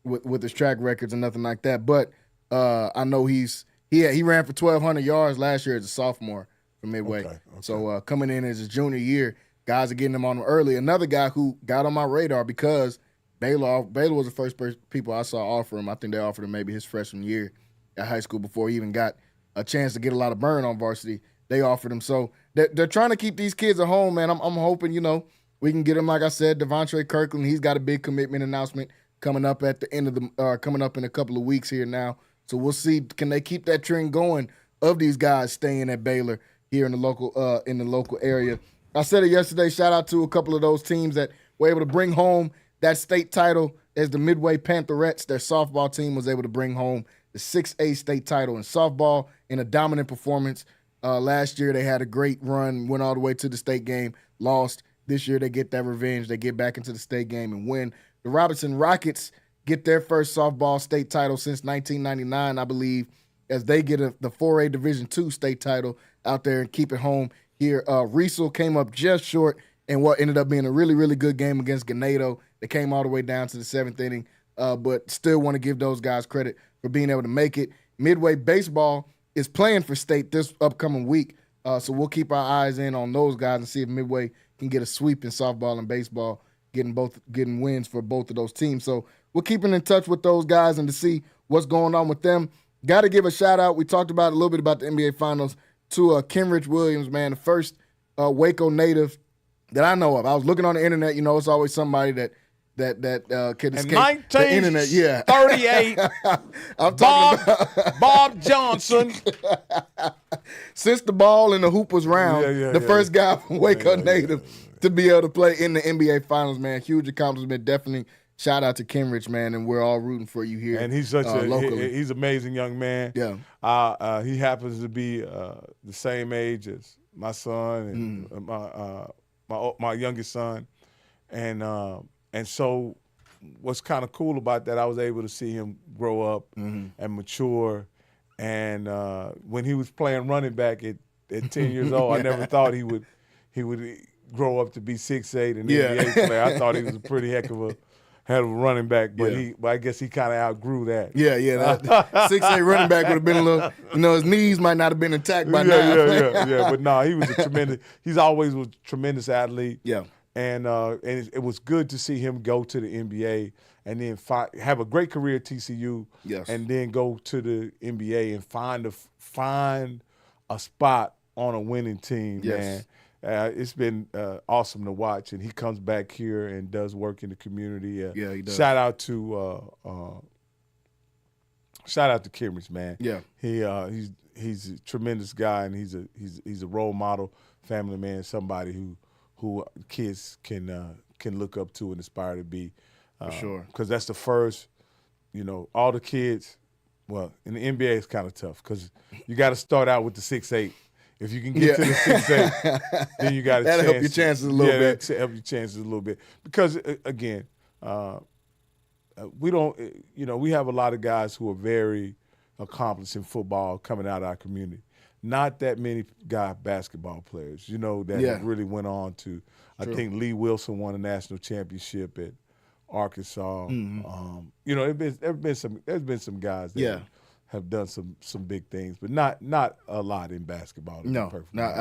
with his track records and nothing like that. But I know he ran for 1,200 yards last year as a sophomore from Midway. Okay. So coming in as his junior year, guys are getting him on him early. Another guy who got on my radar because Baylor was the first people I saw offer him. I think they offered him maybe his freshman year at high school before he even got a chance to get a lot of burn on varsity. They offered him. So they're trying to keep these kids at home, man. I'm hoping, we can get him, like I said, Devontre Kirkland. He's got a big commitment announcement coming up at the end of coming up in a couple of weeks here now. So we'll see, can they keep that trend going of these guys staying at Baylor here in the local area. I said it yesterday, shout out to a couple of those teams that were able to bring home that state title as the Midway Pantherettes. Their softball team was able to bring home the 6A state title in softball in a dominant performance. Last year they had a great run, went all the way to the state game, lost. This year they get that revenge. They get back into the state game and win. The Robertson Rockets get their first softball state title since 1999, I believe, as they get the 4A Division II state title out there and keep it home here. Riesel came up just short in what ended up being a really, really good game against Ganado. They came all the way down to the 7th inning, but still want to give those guys credit for being able to make it. Midway Baseball is playing for state this upcoming week, so we'll keep our eyes in on those guys and see if Midway can get a sweep in softball and baseball, getting wins for both of those teams. So we're keeping in touch with those guys and to see what's going on with them. Got to give a shout-out. We talked about a little bit about the NBA Finals to Kenrich Williams, man, the first Waco native that I know of. I was looking on the internet. It's always somebody that could escape the internet. Yeah, 38. I'm talking about Bob Johnson. Since the ball and the hoop was round, the first guy from Waco native to be able to play in the NBA Finals, man. Huge accomplishment. Definitely shout out to Kenrich, man, and we're all rooting for you here. And he's he's an amazing young man. Yeah. He happens to be the same age as my son and my youngest son, and so what's kind of cool about that, I was able to see him grow up and mature. And when he was playing running back at 10 years old, I never thought he would grow up to be 6'8" and NBA player. I thought he was a pretty heck of a running back, but I guess he kind of outgrew that. Yeah. That 6'8" running back would have been a little, his knees might not have been intact by now. Yeah. But no, he was he's always was a tremendous athlete. Yeah. And it was good to see him go to the NBA and then have a great career at TCU. Yes. And then go to the NBA and find a spot on a winning team, man. It's been awesome to watch, and he comes back here and does work in the community. He does. Shout out to Kimrich, man. Yeah, he's a tremendous guy, and he's a role model, family man, somebody who kids can look up to and aspire to be. For sure. Because that's the first, all the kids. Well, in the NBA, it's kind of tough because you got to start out with the 6'8". If you can get to the 6'8", then you got a chance. That'll help your chances a little bit. Yeah, help your chances a little bit. Because, again, we don't, we have a lot of guys who are very accomplished in football coming out of our community. Not that many basketball players, that really went on to. I think Lee Wilson won a national championship at Arkansas. There's been some guys that have done some big things, but not a lot in basketball. No.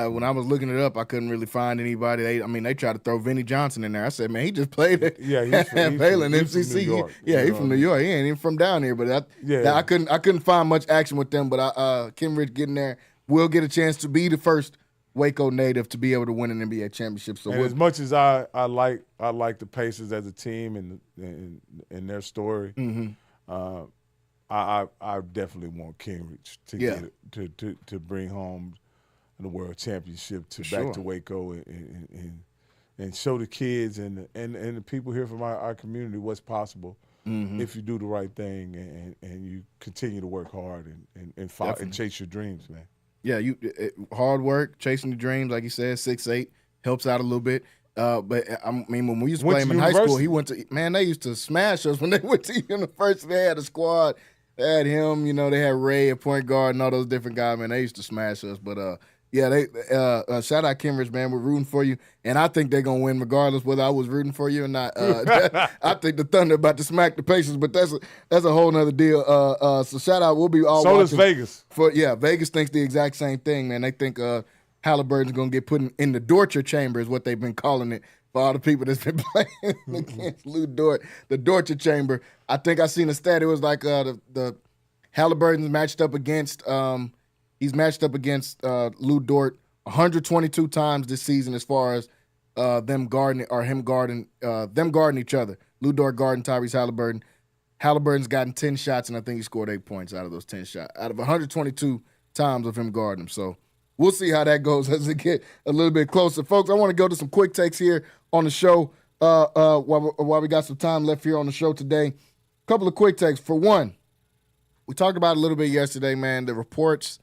When I was looking it up, I couldn't really find anybody. They tried to throw Vinnie Johnson in there. I said, man, he just played at Baylor and MCC. From New York. He's from New York. He ain't even from down here. But I couldn't find much action with them. But Kenrich getting there will get a chance to be the first Waco native to be able to win an NBA championship. So as much as I like the Pacers as a team and their story. I definitely want Kenrich to get it, to bring home the world championship back to Waco and show the kids and the people here from our community what's possible if you do the right thing and you continue to work hard and fight and chase your dreams, man. Yeah, hard work, chasing the dreams, like you said, 6'8", helps out a little bit. But I mean, when we used to play him in high school, they used to smash us when they went to university. They had a squad. They had him, they had Ray at point guard and all those different guys, man. They used to smash us. But, shout out Kenrich, man. We're rooting for you. And I think they're going to win regardless whether I was rooting for you or not. I think the Thunder about to smack the Pacers, but that's a whole nother deal. So shout out. We'll be all watching. So does Vegas. Vegas thinks the exact same thing, man. They think Halliburton's going to get put in the torture chamber is what they've been calling it for all the people that's been playing against Lou Dort. The torture chamber. I think I seen a stat. It was like the Halliburton's matched up against he's matched up against Lou Dort 122 times this season as far as them guarding each other. Lou Dort guarding Tyrese Halliburton. Halliburton's gotten 10 shots, and I think he scored 8 points out of those 10 shots, out of 122 times of him guarding him. So we'll see how that goes as it get a little bit closer. Folks, I want to go to some quick takes here on the show while we got some time left here on the show today. A couple of quick takes. For one, we talked about it a little bit yesterday, man, the reports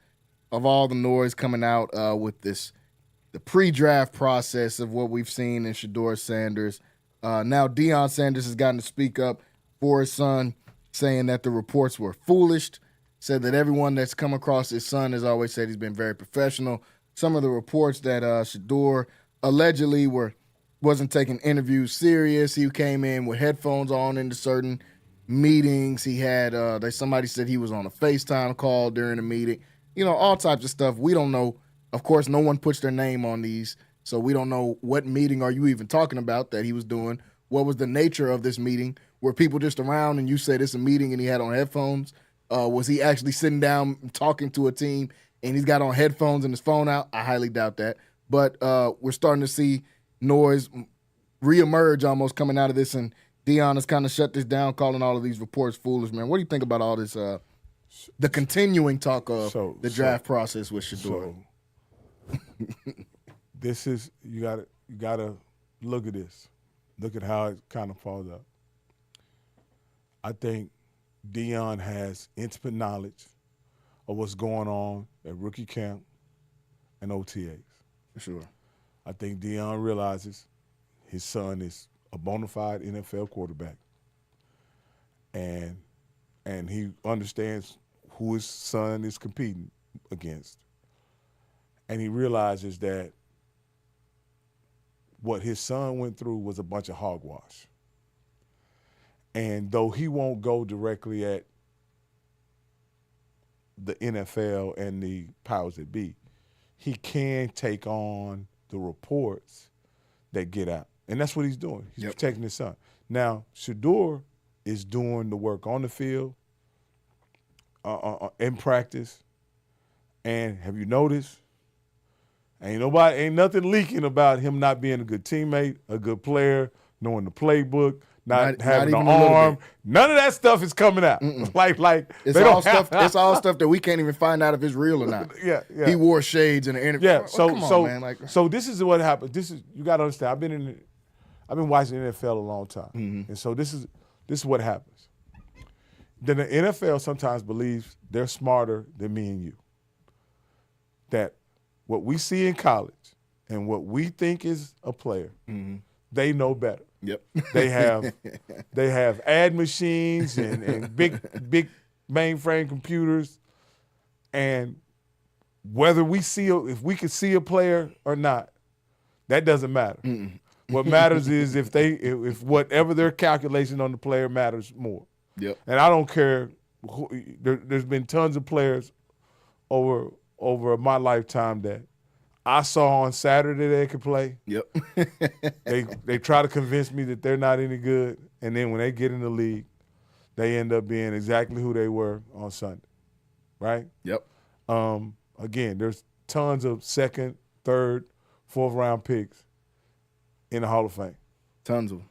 of all the noise coming out with the pre-draft process of what we've seen in Shedeur Sanders. Now Deion Sanders has gotten to speak up for his son, saying that the reports were foolish, said that everyone that's come across his son has always said he's been very professional. Some of the reports that Shedeur allegedly wasn't taking interviews serious. He came in with headphones on into certain meetings. He had somebody said he was on a FaceTime call during a meeting. All types of stuff. We don't know. Of course, no one puts their name on these, so we don't know what meeting are you even talking about that he was doing. What was the nature of this meeting? Were people just around and you said it's a meeting and he had on headphones? Was he actually sitting down talking to a team and he's got on headphones and his phone out? I highly doubt that. But we're starting to see noise reemerge almost coming out of this, and Deion has kind of shut this down, calling all of these reports foolish, man. What do you think about all this, the continuing talk of the draft process with Shedeur? This is you gotta look at this. Look at how it kind of falls out. I think Deion has intimate knowledge of what's going on at rookie camp and OTAs. For sure. I think Deion realizes his son is a bona fide NFL quarterback. And he understands who his son is competing against. And he realizes that what his son went through was a bunch of hogwash. And though he won't go directly at the NFL and the powers that be, he can take on the reports that get out. And that's what he's doing. He's protecting his son. Now, Shedeur is doing the work on the field, in practice. And have you noticed? Ain't nothing leaking about him not being a good teammate, a good player, knowing the playbook, not having an arm. None of that stuff is coming out. Like it's all stuff. It's all stuff that we can't even find out if it's real or not. Yeah. He wore shades in the interview. Yeah. Come on, man. So this is what happened. You got to understand. I've been watching the NFL a long time, and so this is what happens. Then the NFL sometimes believes they're smarter than me and you. That what we see in college and what we think is a player, they know better. Yep. They have ad machines and big mainframe computers, and whether if we can see a player or not, that doesn't matter. What matters is if whatever their calculation on the player matters more. Yep. And I don't care. There's been tons of players over my lifetime that I saw on Saturday they could play. Yep. They try to convince me that they're not any good, and then when they get in the league, they end up being exactly who they were on Sunday, right? Yep. Again, there's tons of second, third, fourth round picks in the Hall of Fame. Tons of them.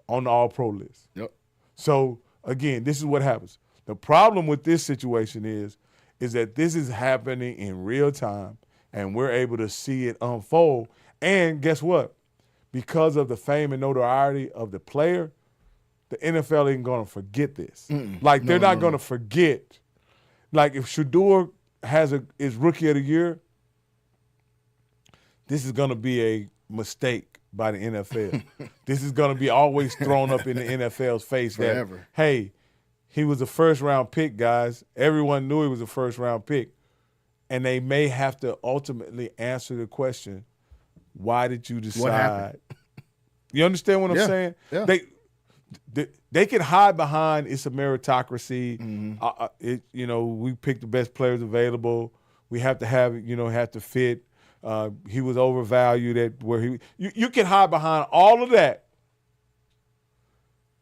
On the All-Pro list. Yep. So, again, this is what happens. The problem with this situation is that this is happening in real time, and we're able to see it unfold. And guess what? Because of the fame and notoriety of the player, the NFL ain't going to forget this. Like, they're not going to forget. Like, if Shador is Rookie of the Year, this is going to be a mistake by the NFL. This is going to be always thrown up in the NFL's face forever. That, hey, he was a first-round pick, guys. Everyone knew he was a first-round pick. And they may have to ultimately answer the question, why did you decide? What happened? You understand what I'm saying? Yeah. They can hide behind it's a meritocracy. We pick the best players available. We have to have to fit. He was overvalued at where he. You can hide behind all of that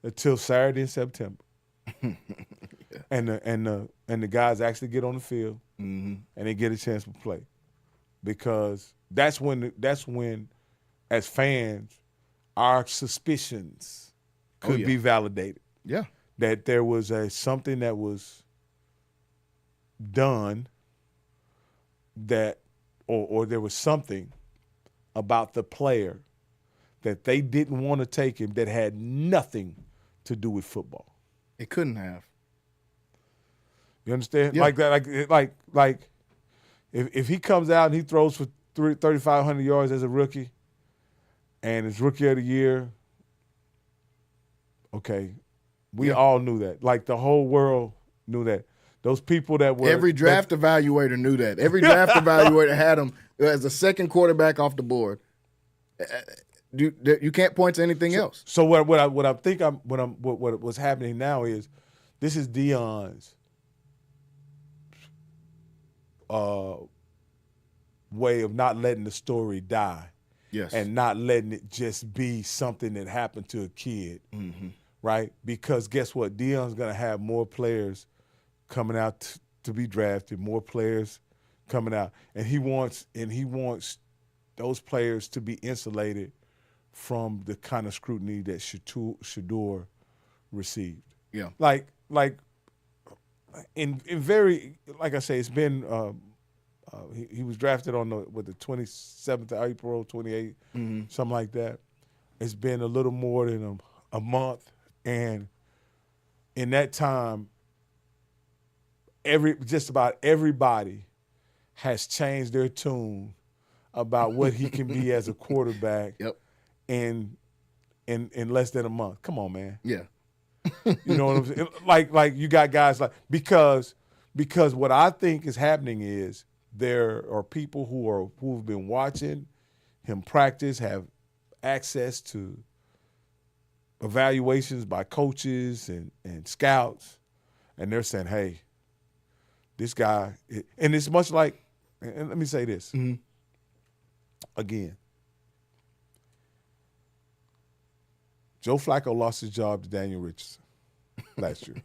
until Saturday in September, and the guys actually get on the field and they get a chance to play, because that's when as fans our suspicions could be validated. Yeah, that there was something that was done that. Or there was something about the player that they didn't want to take him that had nothing to do with football. It couldn't have. You understand? Yeah. Like that. Like if he comes out and he throws for 3,500 yards as a rookie, and it's Rookie of the Year. Okay, we all knew that. Like, the whole world knew that. Those people that were every draft evaluator knew that. Every draft evaluator had him as a second quarterback off the board. You can't point to anything else. So what's happening now is this is Deion's way of not letting the story die. Yes. And not letting it just be something that happened to a kid. Right? Because guess what? Deion's going to have more players coming out to be drafted, more players coming out, and he wants those players to be insulated from the kind of scrutiny that Shador received. Yeah, like in very, like I say, it's been he was drafted on the 27th of April, 28, something like that. It's been a little more than a month, and in that time, just about everybody has changed their tune about what he can be as a quarterback. Yep. in less than a month. Come on, man. Yeah. You know what I'm saying? Like you got guys like because what I think is happening is there are people who've been watching him practice, have access to evaluations by coaches and scouts, and they're saying, hey, this guy, and it's much like, and let me say this again. Joe Flacco lost his job to Daniel Richardson last year.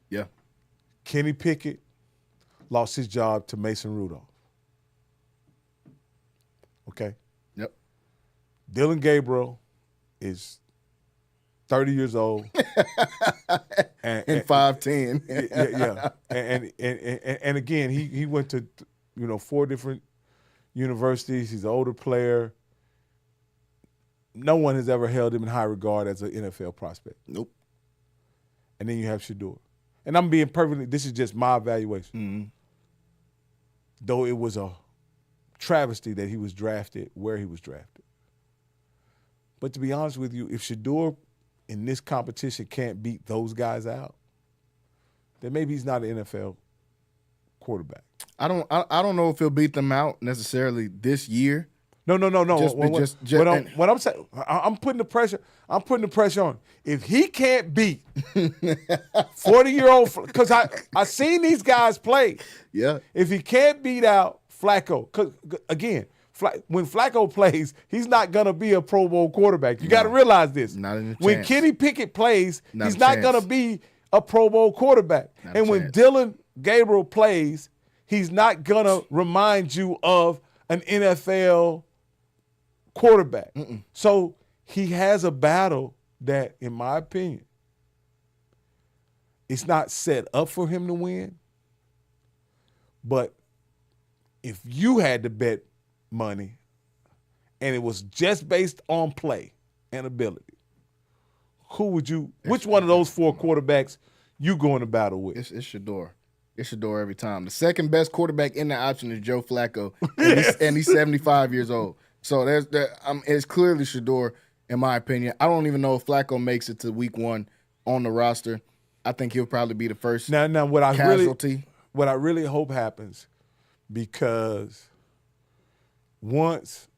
Yeah. Kenny Pickett lost his job to Mason Rudolph. Okay? Yep. Dylan Gabriel is 30 years old. and 5'10". Yeah. And again, he went to 4 different universities. He's an older player. No one has ever held him in high regard as an NFL prospect. Nope. And then you have Shador. And I'm being perfectly, this is just my evaluation. Mm-hmm. Though it was a travesty that he was drafted where he was drafted. But to be honest with you, if Shador in this competition can't beat those guys out, then maybe he's not an NFL quarterback. I don't know if he'll beat them out necessarily this year. No. What I'm saying, I'm putting the pressure. I'm putting the pressure on. If he can't beat 40-year-old, because I seen these guys play. Yeah. If he can't beat out Flacco, because again, when Flacco plays, he's not gonna be a Pro Bowl quarterback. You got to realize this. Not in a When chance. Kenny Pickett plays, he's a not chance. gonna be a Pro Bowl quarterback. Not a And when chance. Dylan Gabriel plays, he's not gonna remind you of an NFL quarterback. So he has a battle that, in my opinion, it's not set up for him to win. But if you had to bet money and it was just based on play and ability, which one of those 4 quarterbacks you going to battle with? It's Shador. It's Shador every time. The second best quarterback in the option is Joe Flacco, and he's 75 years old. So it's clearly Shador, in my opinion. I don't even know if Flacco makes it to week 1 on the roster. I think he'll probably be the first casualty. What I really hope happens, because because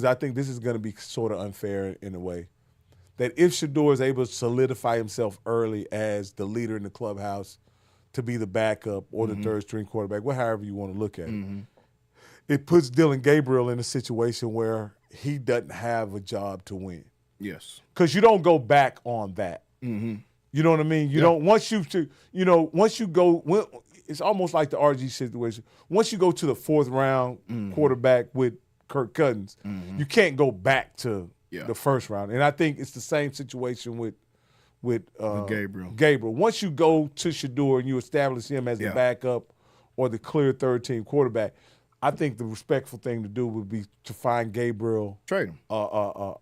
I think this is going to be sort of unfair in a way, that if Shador is able to solidify himself early as the leader in the clubhouse to be the backup or the third string quarterback, however you want to look at it, it puts Dylan Gabriel in a situation where he doesn't have a job to win. Yes. Because you don't go back on that. Mm-hmm. You know what I mean? You don't, once you go, it's almost like the RG situation. Once you go to the 4th round quarterback with Kirk Cousins, you can't go back to the 1st round. And I think it's the same situation with Gabriel. Once you go to Shador and you establish him as the backup or the clear third-team quarterback, I think the respectful thing to do would be to find Gabriel trade him a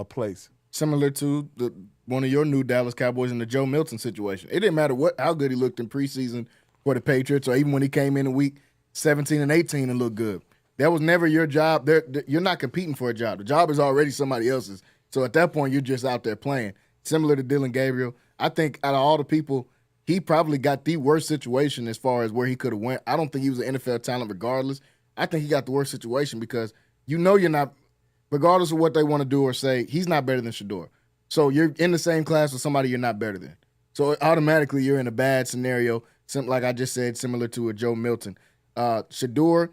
place. Similar to one of your new Dallas Cowboys in the Joe Milton situation. It didn't matter how good he looked in preseason for the Patriots, or even when he came in week 17 and 18 and looked good. That was never your job. You're not competing for a job. The job is already somebody else's. So at that point, you're just out there playing. Similar to Dylan Gabriel, I think out of all the people, he probably got the worst situation as far as where he could have went. I don't think he was an NFL talent regardless. I think he got the worst situation because you're not, regardless of what they want to do or say, he's not better than Shador. So you're in the same class with somebody you're not better than. So automatically you're in a bad scenario, like I just said, similar to a Joe Milton. Shador,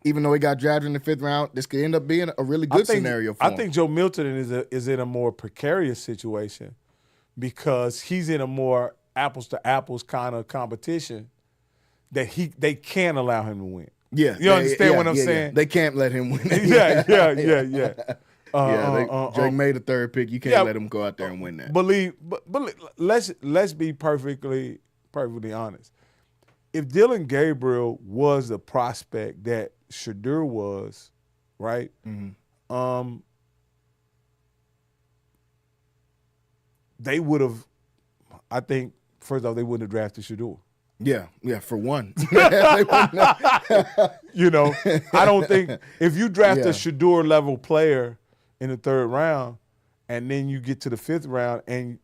even though he got drafted in the 5th round, this could end up being a really good scenario for him. I think Joe Milton is in a more precarious situation because he's in a more apples-to-apples kind of competition that they can't allow him to win. Yeah. You understand what I'm saying? They can't let him win. Yeah. Drake made a 3rd pick. You can't let him go out there and win that. But let's be perfectly honest. If Dylan Gabriel was the prospect that Shador was, right? Mm-hmm. They would have. I think first off, they wouldn't have drafted Shador. Yeah, for one. I don't think if you draft a Shador level player in the 3rd round, and then you get to the 5th round, and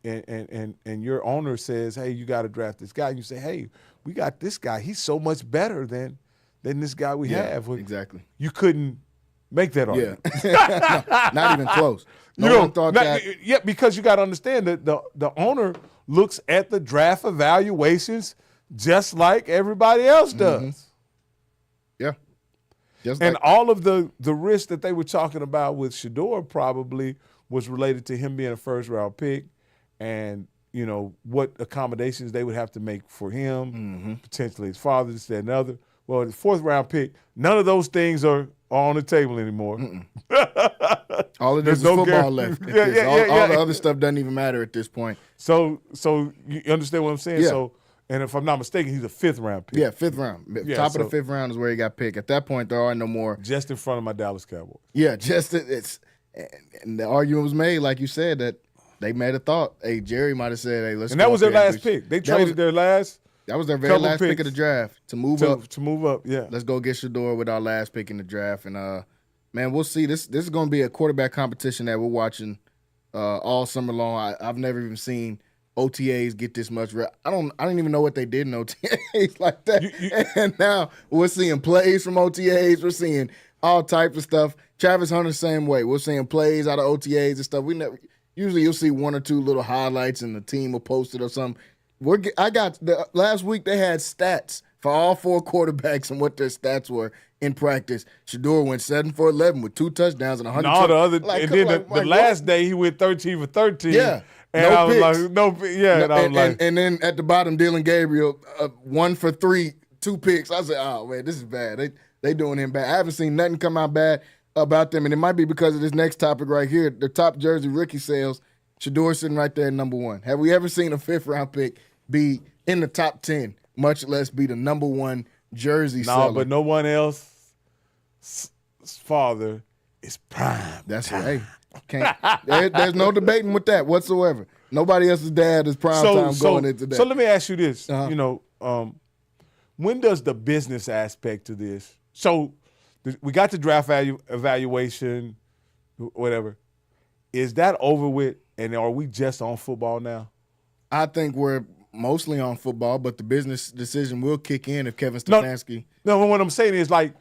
your owner says, "Hey, you got to draft this guy," and you say, "Hey, we got this guy. He's so much better than this guy we have." Exactly. You couldn't make that argument. Yeah. Not even close. No one thought that. Yeah, because you got to understand that the owner looks at the draft evaluations just like everybody else does. Mm-hmm. Yeah. And all of the risk that they were talking about with Shador probably was related to him being a 1st-round pick and, what accommodations they would have to make for him, potentially his father, this, that, and other. Well, the 4th-round pick, none of those things are on the table anymore. All it is football left. All the other stuff doesn't even matter at this point. So you understand what I'm saying? Yeah. So, and if I'm not mistaken, he's a 5th-round pick. Yeah, 5th round. Top of the 5th round is where he got picked. At that point, there are no more. Just in front of my Dallas Cowboys. Yeah, and the argument was made, like you said, that they may have thought, hey, Jerry might have said, hey, let's And that was their last pick. They traded their last. That was their very last pick of the draft to move up. To move up, yeah. Let's go get Shador with our last pick in the draft. And, man, we'll see. This is going to be a quarterback competition that we're watching all summer long. I've never even seen OTAs get this much rep. I don't even know what they did in OTAs like that. And now we're seeing plays from OTAs. We're seeing all types of stuff. Travis Hunter, same way. We're seeing plays out of OTAs and stuff. Usually you'll see 1 or 2 little highlights and the team will post it or something. Last week they had stats for all 4 quarterbacks and what their stats were in practice. Shador went 7 for 11 with 2 touchdowns and 100. No, the last day he went 13 for 13. Yeah. And no I was picks. like, no, yeah. And then at the bottom, Dylan Gabriel, 1 for 3, 2 picks. I said, oh, man, this is bad. They doing him bad. I haven't seen nothing come out bad about them, and it might be because of this next topic right here. The top jersey rookie sales Shadour's sitting right there at number 1. Have we ever seen a 5th-round pick be in the top 10, much less be the number 1 jersey seller? No, but no one else's father is prime. That's right. There's no debating with that whatsoever. Nobody else's dad is prime time going into that. So let me ask you this. Uh-huh. When does the business aspect to this? So we got the draft evaluation, whatever. Is that over with, and are we just on football now? I think we're mostly on football, but the business decision will kick in if Kevin Stefanski. No, what I'm saying is, like,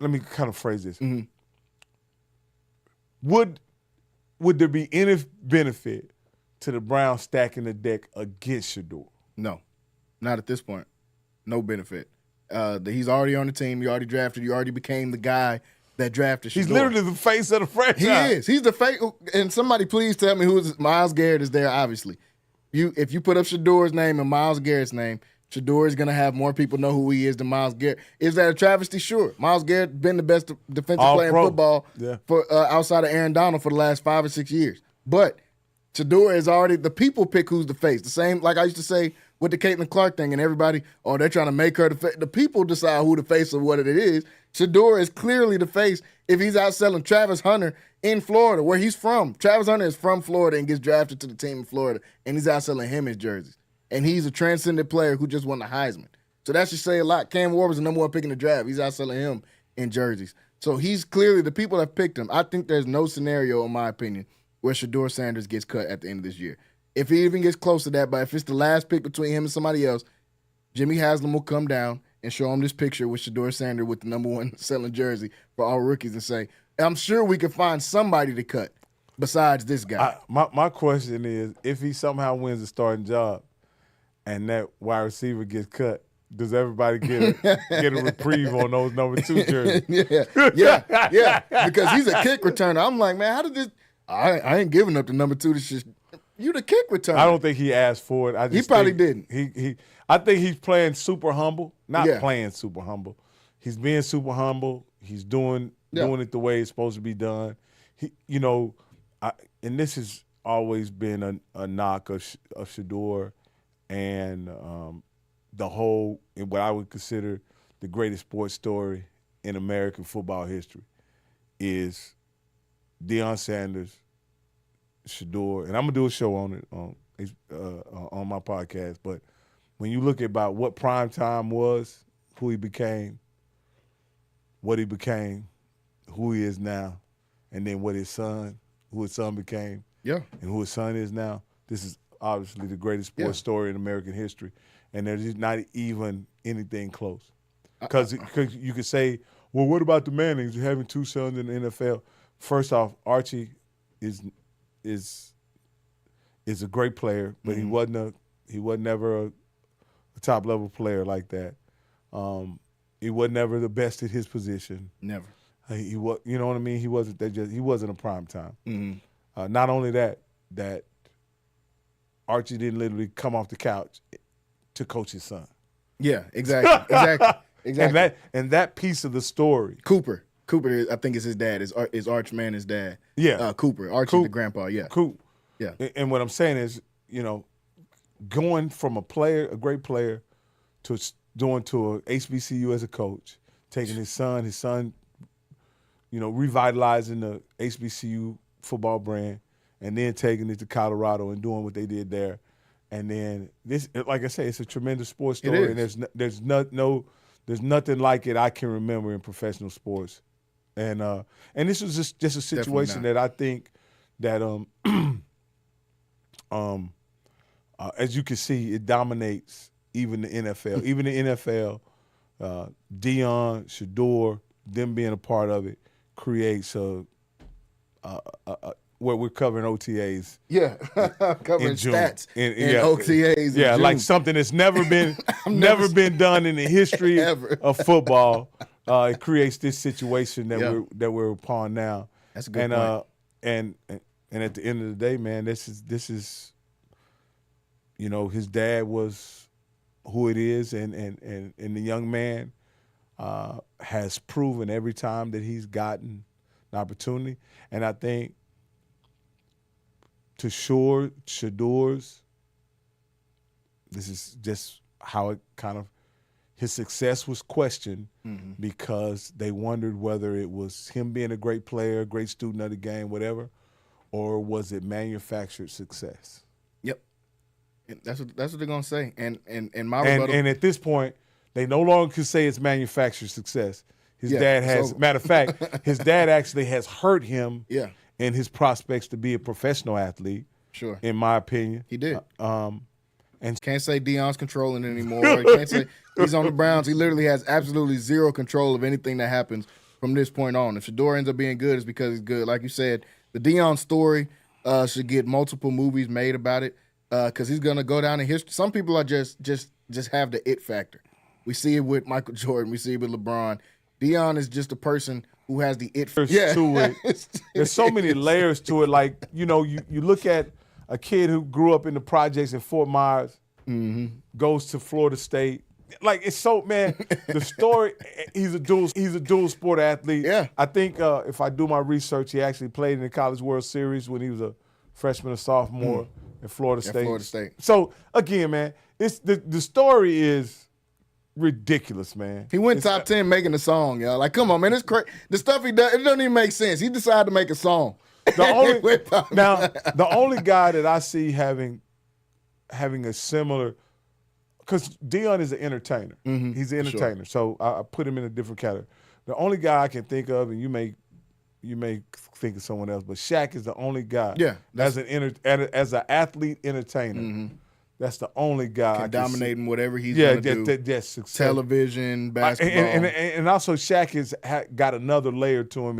let me kind of phrase this. Mm-hmm. Would there be any benefit to the Browns stacking the deck against Shador? No, not at this point. No benefit. He's already on the team. You already drafted. You already became the guy that drafted Shador. He's literally the face of the franchise. He is. He's the face. And somebody please tell me who is. Myles Garrett is there, obviously. If you put up Shador's name and Myles Garrett's name, Shador is going to have more people know who he is than Myles Garrett. Is that a travesty? Sure. Myles Garrett been the best defensive player in football for outside of Aaron Donald for the last 5 or 6 years. But Shador is already – the people pick who's the face. The same like I used to say with the Caitlin Clark thing and everybody, they're trying to make her the face. The people decide who the face of what it is. Shador is clearly the face if he's out selling Travis Hunter in Florida, where he's from. Travis Hunter is from Florida and gets drafted to the team in Florida, and he's out selling him his jerseys. And he's a transcendent player who just won the Heisman. So that should say a lot. Cam Ward was the number 1 pick in the draft. He's out selling him in jerseys. So he's clearly the people that picked him. I think there's no scenario, in my opinion, where Shador Sanders gets cut at the end of this year. If he even gets close to that, but if it's the last pick between him and somebody else, Jimmy Haslam will come down and show him this picture with Shador Sanders with the number 1 selling jersey for all rookies and say, I'm sure we could find somebody to cut besides this guy. My question is, if he somehow wins the starting job and that wide receiver gets cut, does everybody get a reprieve on those number 2 jerseys? Yeah. Because he's a kick returner. I'm like, man, how did this? I ain't giving up the number 2. This just you the kick returner. I don't think he asked for it. He probably didn't. I think he's playing super humble. Not playing super humble. He's being super humble. He's doing it the way it's supposed to be done. And this has always been a knock of Shador and the whole, what I would consider the greatest sports story in American football history is Deion Sanders, Shador, and I'm gonna do a show on it on my podcast. But when you look about what Primetime was, who he became, what he became, who he is now, and then who his son became, and who his son is now, this is obviously the greatest sports story in American history, and there's not even anything close. Because you could say, well, what about the Mannings? You're having 2 sons in the NFL. First off, Archie is a great player, but he wasn't never a top level player like that. He was never the best at his position. Never. He was, you know what I mean? He wasn't a prime time. Mm-hmm. Not only that Archie didn't literally come off the couch to coach his son. Yeah, exactly. And that piece of the story. Cooper, I think is his dad. Is Archman his dad? Yeah. Cooper. Archie the grandpa. Yeah. Coop. Yeah. And what I'm saying is, going from a great player, to a HBCU as a coach, taking his son, revitalizing the HBCU football brand, and then taking it to Colorado and doing what they did there. And then this, like I say, it's a tremendous sports story, and there's nothing like it I can remember in professional sports. And this was just a situation that I think that as you can see, it dominates even the NFL. Even the NFL, Deion, Shador, them being a part of it, creates where we're covering OTAs. Yeah, covering stats in OTAs. Yeah, like something that's never been been done in the history of football. It creates this situation that we're upon now. That's a good point. And at the end of the day, man, this is his dad was who it is, and the young man has proven every time that he's gotten an opportunity. And I think to Shador's, this is just how it kind of, his success was questioned because they wondered whether it was him being a great player, great student of the game, whatever, or was it manufactured success? Yep. And that's what they're gonna say. And at this point, they no longer can say it's manufactured success. His dad has, matter of fact, his dad actually has hurt him in his prospects to be a professional athlete. Sure. In my opinion. He did. And can't say Deion's controlling it anymore. Can't say he's on the Browns. He literally has absolutely zero control of anything that happens from this point on. If Shador ends up being good, it's because he's good. Like you said, the Deion story should get multiple movies made about it because he's gonna go down in history. Some people are just have the it factor. We see it with Michael Jordan. We see it with LeBron. Deion is just a person who has the it factor to it. There's so many layers to it. Like, you look at a kid who grew up in the projects in Fort Myers, goes to Florida State. Like, it's so, man, the story, he's a dual sport athlete. Yeah. I think if I do my research, he actually played in the College World Series when he was a freshman or sophomore at Florida State. Florida State. So, again, man, it's the story is ridiculous, man. He went top 10 making a song, y'all. Like, come on, man, it's crazy. The stuff he does, it doesn't even make sense. He decided to make a song. The only guy that I see having a similar, because Deion is an entertainer. He's an entertainer, so I put him in a different category. The only guy I can think of, and you may think of someone else, but Shaq is the only guy. Yeah, as an athlete entertainer. That's the only guy can I can dominate see. in whatever he's going to do. Yes, success. Television, basketball, and also Shaq has got another layer to him.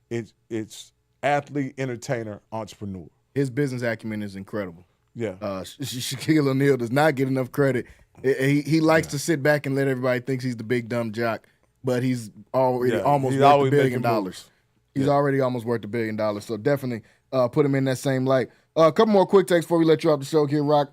It's athlete, entertainer, entrepreneur. His business acumen is incredible. Yeah. Shaquille O'Neal does not get enough credit. He likes to sit back and let everybody think he's the big dumb jock, but he's already almost worth $1 billion. He's already almost worth $1 billion. So definitely put him in that same light. A couple more quick takes before we let you off the show here, Rock.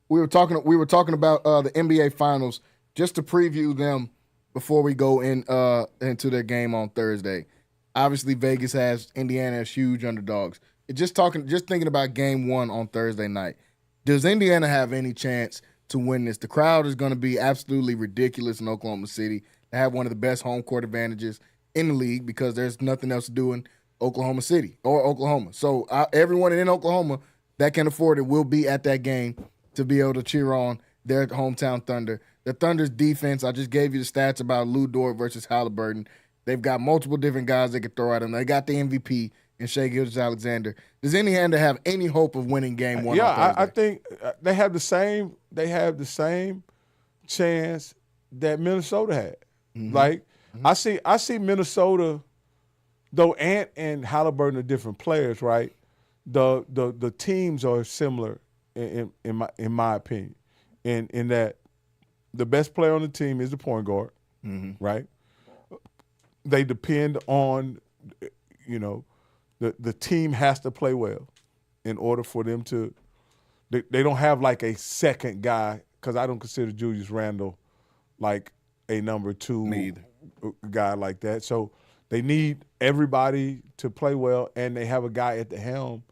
We were talking about the NBA Finals just to preview them before we go into their game on Thursday. Obviously, Vegas has Indiana as huge underdogs. Just thinking about Game 1 on Thursday night. Does Indiana have any chance to win this? The crowd is going to be absolutely ridiculous in Oklahoma City. They have one of the best home court advantages in the league because there's nothing else to do in Oklahoma City or Oklahoma. So everyone in Oklahoma that can afford it will be at that game to be able to cheer on their hometown Thunder. The Thunder's defense, I just gave you the stats about Lou Dort versus Halliburton. They've got multiple different guys they could throw at them. They got the MVP in Shai Gilgeous-Alexander. Does Indiana have any hope of winning Game 1? Yeah, I think they have the same. They have the same chance that Minnesota had. Like I see Minnesota, though Ant and Halliburton are different players, right? The teams are similar in my opinion, in that the best player on the team is the point guard, right? They depend on, the team has to play well in order for them to. They don't have like a second guy, because I don't consider Julius Randle like a number 2 guy like that. So they need everybody to play well, and they have a guy at the helm,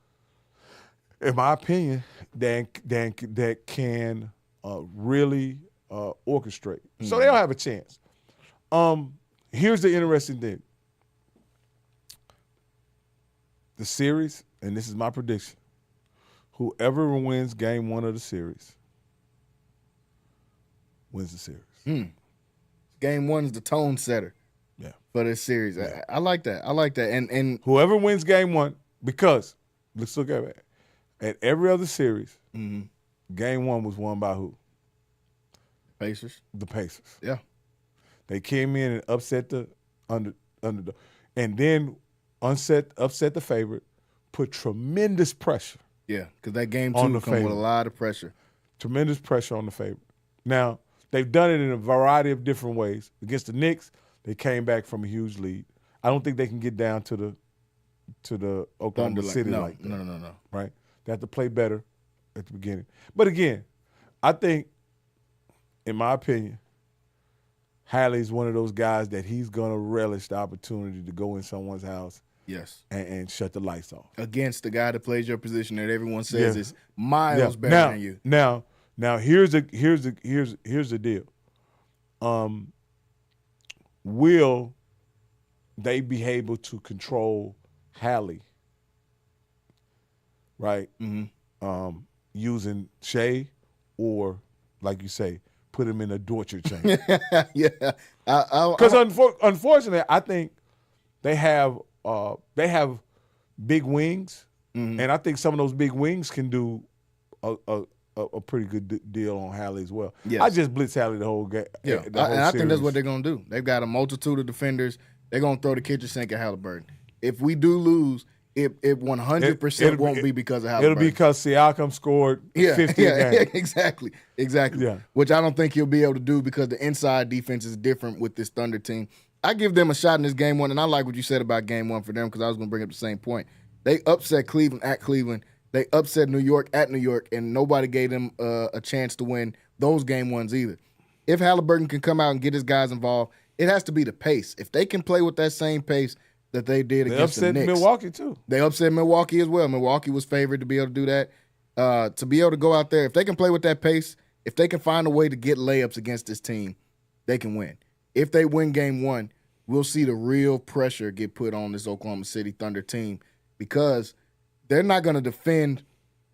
in my opinion, that can really orchestrate. So they'll have a chance. Here's the interesting thing. The series, and this is my prediction, whoever wins Game 1 of the series wins the series. Game 1 is the tone setter for this series. Yeah. I like that. And whoever wins Game 1, because let's look at it. At every other series, Game 1 was won by who? Pacers. The Pacers. Yeah. They came in and upset the underdog, and then upset the favorite, put tremendous pressure. Yeah, because that Game 2 will come with a lot of pressure. Tremendous pressure on the favorite. Now, they've done it in a variety of different ways. Against the Knicks, they came back from a huge lead. I don't think they can get down to the Oklahoma City like that. No. Right? They have to play better at the beginning. But again, I think, in my opinion, Hallie's one of those guys that he's going to relish the opportunity to go in someone's house Yes. and shut the lights off. Against the guy that plays your position that everyone says is miles better than you. Now here's the deal. Will they be able to control Hallie? Right? Mm-hmm. Using Shea, or like you say, put him in a torture chamber. Yeah. Because unfortunately, I think they have big wings, and I think some of those big wings can do a pretty good deal on Hallie as well. Yes. I just blitz Hallie the whole game. Yeah, I think that's what they're going to do. They've got a multitude of defenders. They're going to throw the kitchen sink at Halliburton. If we do lose, it 100% won't be because of Halliburton. It'll be because Siakam scored 50 a game. Exactly. Yeah. Which I don't think he'll be able to do because the inside defense is different with this Thunder team. I give them a shot in this game one, and I like what you said about game one for them because I was going to bring up the same point. They upset Cleveland at Cleveland. They upset New York at New York, and nobody gave them a chance to win those game ones either. If Halliburton can come out and get his guys involved, it has to be the pace. If they can play with that same pace that they did against the Knicks. They upset Milwaukee too. They upset Milwaukee as well. Milwaukee was favored to be able to do that. To be able to go out there, if they can play with that pace, if they can find a way to get layups against this team, they can win. If they win game one, we'll see the real pressure get put on this Oklahoma City Thunder team because they're not going to defend.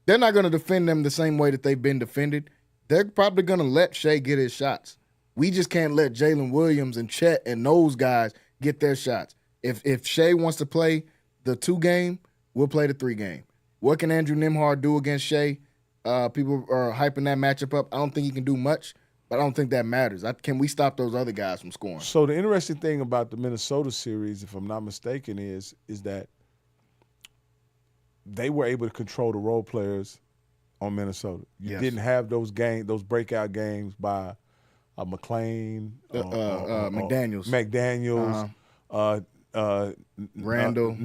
They're not going to defend them the same way that they've been defended. They're probably going to let Shea get his shots. We just can't let Jalen Williams and Chet and those guys get their shots. If Shea wants to play the 2 game, we'll play the 3 game. What can Andrew Nembhard do against Shea? People are hyping that matchup up. I don't think he can do much, but I don't think that matters. Can we stop those other guys from scoring? So the interesting thing about the Minnesota series, if I'm not mistaken, is that they were able to control the role players on Minnesota. You didn't have those breakout games by McClain, McDaniels, Randall,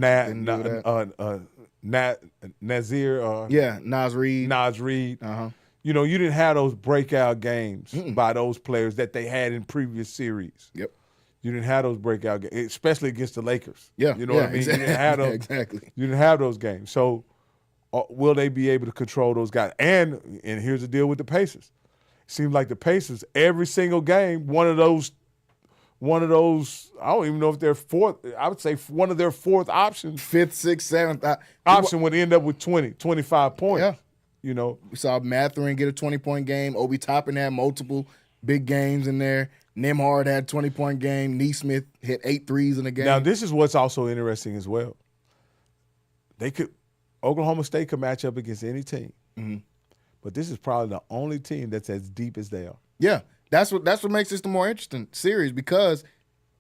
Nazir, Naz Reid. You know, you didn't have those breakout games by those players that they had in previous series. Yep. You didn't have those breakout games, especially against the Lakers. Yeah. You know what I mean? Exactly. You didn't have those, exactly. You didn't have those games. So will they be able to control those guys? And here's the deal with the Pacers. It seems like the Pacers, every single game, one of those, I don't even know if they're fourth. I would say one of their fourth options. 5th, 6th, 7th. Option would end up with 20, 25 points. Yeah. You know. We saw Mathurin get a 20-point game. Obi Toppin had multiple big games in there. Nembhard had a 20-point game. Neesmith hit 8 threes in the game. Now, this is what's also interesting as well. Oklahoma State could match up against any team. Mm-hmm. But this is probably the only team that's as deep as they are. Yeah. That's what makes this the more interesting series because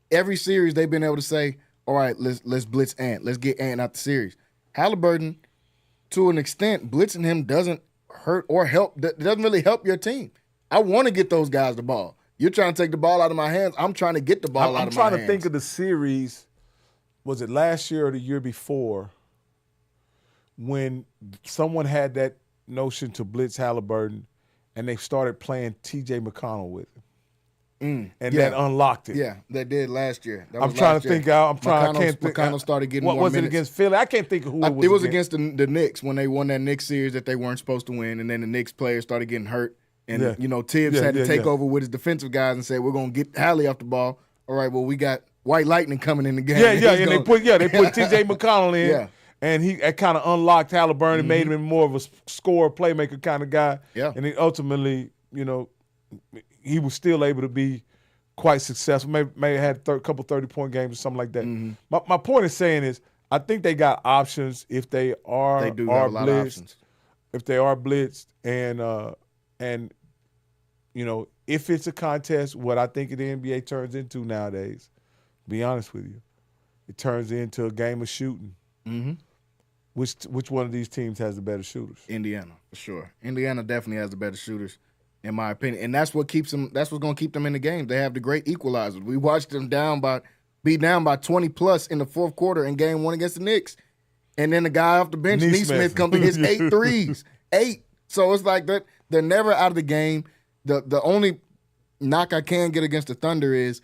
every series they've been able to say, all right, let's blitz Ant. Let's get Ant out the series. Halliburton, to an extent, blitzing him doesn't hurt or help. Doesn't really help your team. I want to get those guys the ball. You're trying to take the ball out of my hands. I'm trying to get the ball out of my hands. I'm trying to think of the series. Was it last year or the year before when someone had that notion to blitz Halliburton and they started playing T.J. McConnell with him. That unlocked it. Yeah, that did last year. I'm trying to think out. I can't think. McConnell started getting what more was minutes. It against Philly? I can't think of who it was. It was against the Knicks when they won that Knicks series that they weren't supposed to win, and then the Knicks players started getting hurt. And, Tibbs had to take over with his defensive guys and say, we're going to get Hallie off the ball. All right, well, we got White Lightning coming in the game. They put T.J. McConnell in. Yeah. And he kind of unlocked Halliburton and made him more of a scorer, playmaker kind of guy. Yeah. And he ultimately, he was still able to be quite successful. Maybe had a couple 30-point games or something like that. Mm-hmm. My point is saying is I think they got options if they are They do have a lot of options. If they are blitzed and if it's a contest, what I think the NBA turns into nowadays, to be honest with you, it turns into a game of shooting. Mm-hmm. Which one of these teams has the better shooters? Indiana, for sure. Indiana definitely has the better shooters, in my opinion. And that's what keeps them. That's what's going to keep them in the game. They have the great equalizers. We watched them be down by 20+ in the fourth quarter in game 1 against the Knicks. And then the guy off the bench, Neesmith, comes and hits 8 threes. 8. So it's like that. They're never out of the game. The only knock I can get against the Thunder is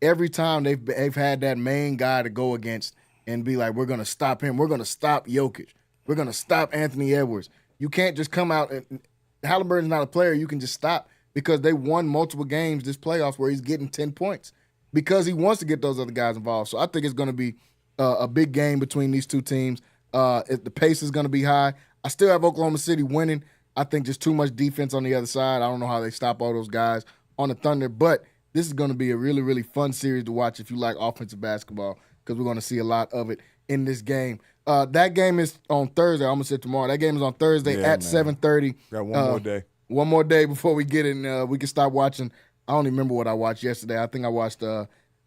every time they've had that main guy to go against, and be like, we're going to stop him. We're going to stop Jokic. We're going to stop Anthony Edwards. You can't just come out and Halliburton's not a player you can just stop because they won multiple games this playoffs where he's getting 10 points because he wants to get those other guys involved. So I think it's going to be a big game between these two teams. The pace is going to be high. I still have Oklahoma City winning. I think just too much defense on the other side. I don't know how they stop all those guys on the Thunder, but this is going to be a really, really fun series to watch if you like offensive basketball because we're going to see a lot of it in this game. That game is on Thursday. I almost said tomorrow. That game is on Thursday at 7:30. Got one more day. One more day before we get in. We can stop watching. I don't even remember what I watched yesterday. I think I watched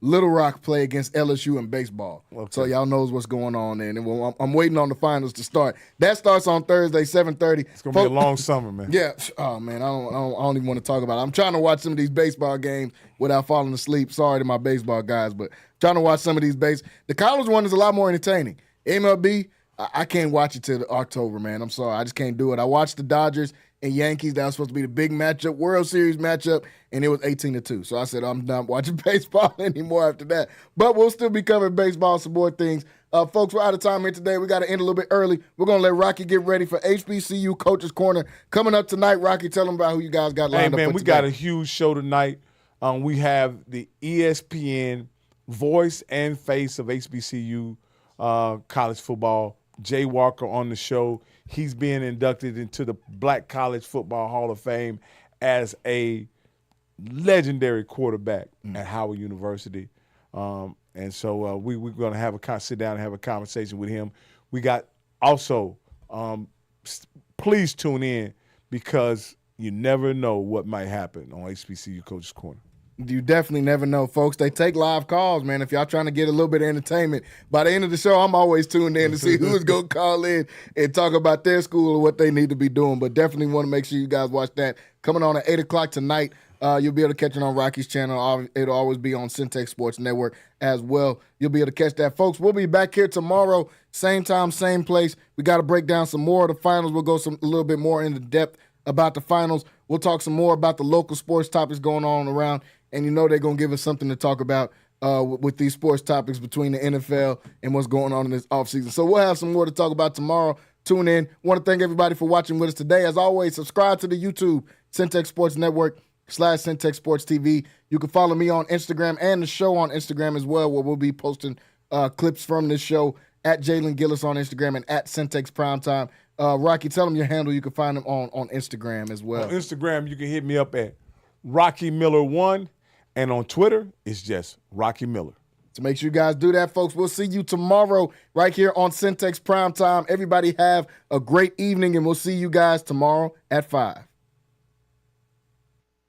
Little Rock play against LSU in baseball. Okay. So y'all knows what's going on there. And I'm waiting on the finals to start. That starts on Thursday, 7:30. It's going to be a long summer, man. Yeah. Oh, man, I don't even want to talk about it. I'm trying to watch some of these baseball games without falling asleep. Sorry to my baseball guys, but trying to watch some of these The college one is a lot more entertaining. MLB, I can't watch it till October, man. I'm sorry. I just can't do it. I watched the Dodgers and Yankees. That was supposed to be the big matchup, World Series matchup, and it was 18-2. So I said I'm not watching baseball anymore after that. But we'll still be covering baseball, some more things. Folks, we're out of time here today. We got to end a little bit early. We're going to let Rocky get ready for HBCU Coach's Corner. Coming up tonight, Rocky, tell them about who you guys got lined up for we today. got a huge show tonight. We have the ESPN voice and face of HBCU college football, Jay Walker, on the show. He's being inducted into the Black College Football Hall of Fame as a legendary quarterback at Howard University. And so we're going to sit down and have a conversation with him. We got also, please tune in because you never know what might happen on HBCU Coach's Corner. You definitely never know, folks. They take live calls, man. If y'all trying to get a little bit of entertainment, by the end of the show, I'm always tuned in to see who's going to call in and talk about their school or what they need to be doing. But definitely want to make sure you guys watch that. Coming on at 8 o'clock tonight. You'll be able to catch it on Rocky's channel. It'll always be on Centex Sports Network as well. You'll be able to catch that. Folks, we'll be back here tomorrow, same time, same place. We got to break down some more of the finals. We'll go a little bit more into depth about the finals. We'll talk some more about the local sports topics going on around. And you know they're going to give us something to talk about with these sports topics between the NFL and what's going on in this offseason. So we'll have some more to talk about tomorrow. Tune in. Want to thank everybody for watching with us today. As always, subscribe to the YouTube, Centex Sports Network /Centex Sports TV. You can follow me on Instagram and the show on Instagram as well, where we'll be posting clips from this show at Jalen Gillis on Instagram and at Centex Primetime. Rocky, tell them your handle. You can find them on Instagram as well. On Instagram, you can hit me up at Rocky Miller 1. And on Twitter, it's just Rocky Miller. So make sure you guys do that, folks. We'll see you tomorrow right here on Centex Primetime. Everybody have a great evening, and we'll see you guys tomorrow at 5.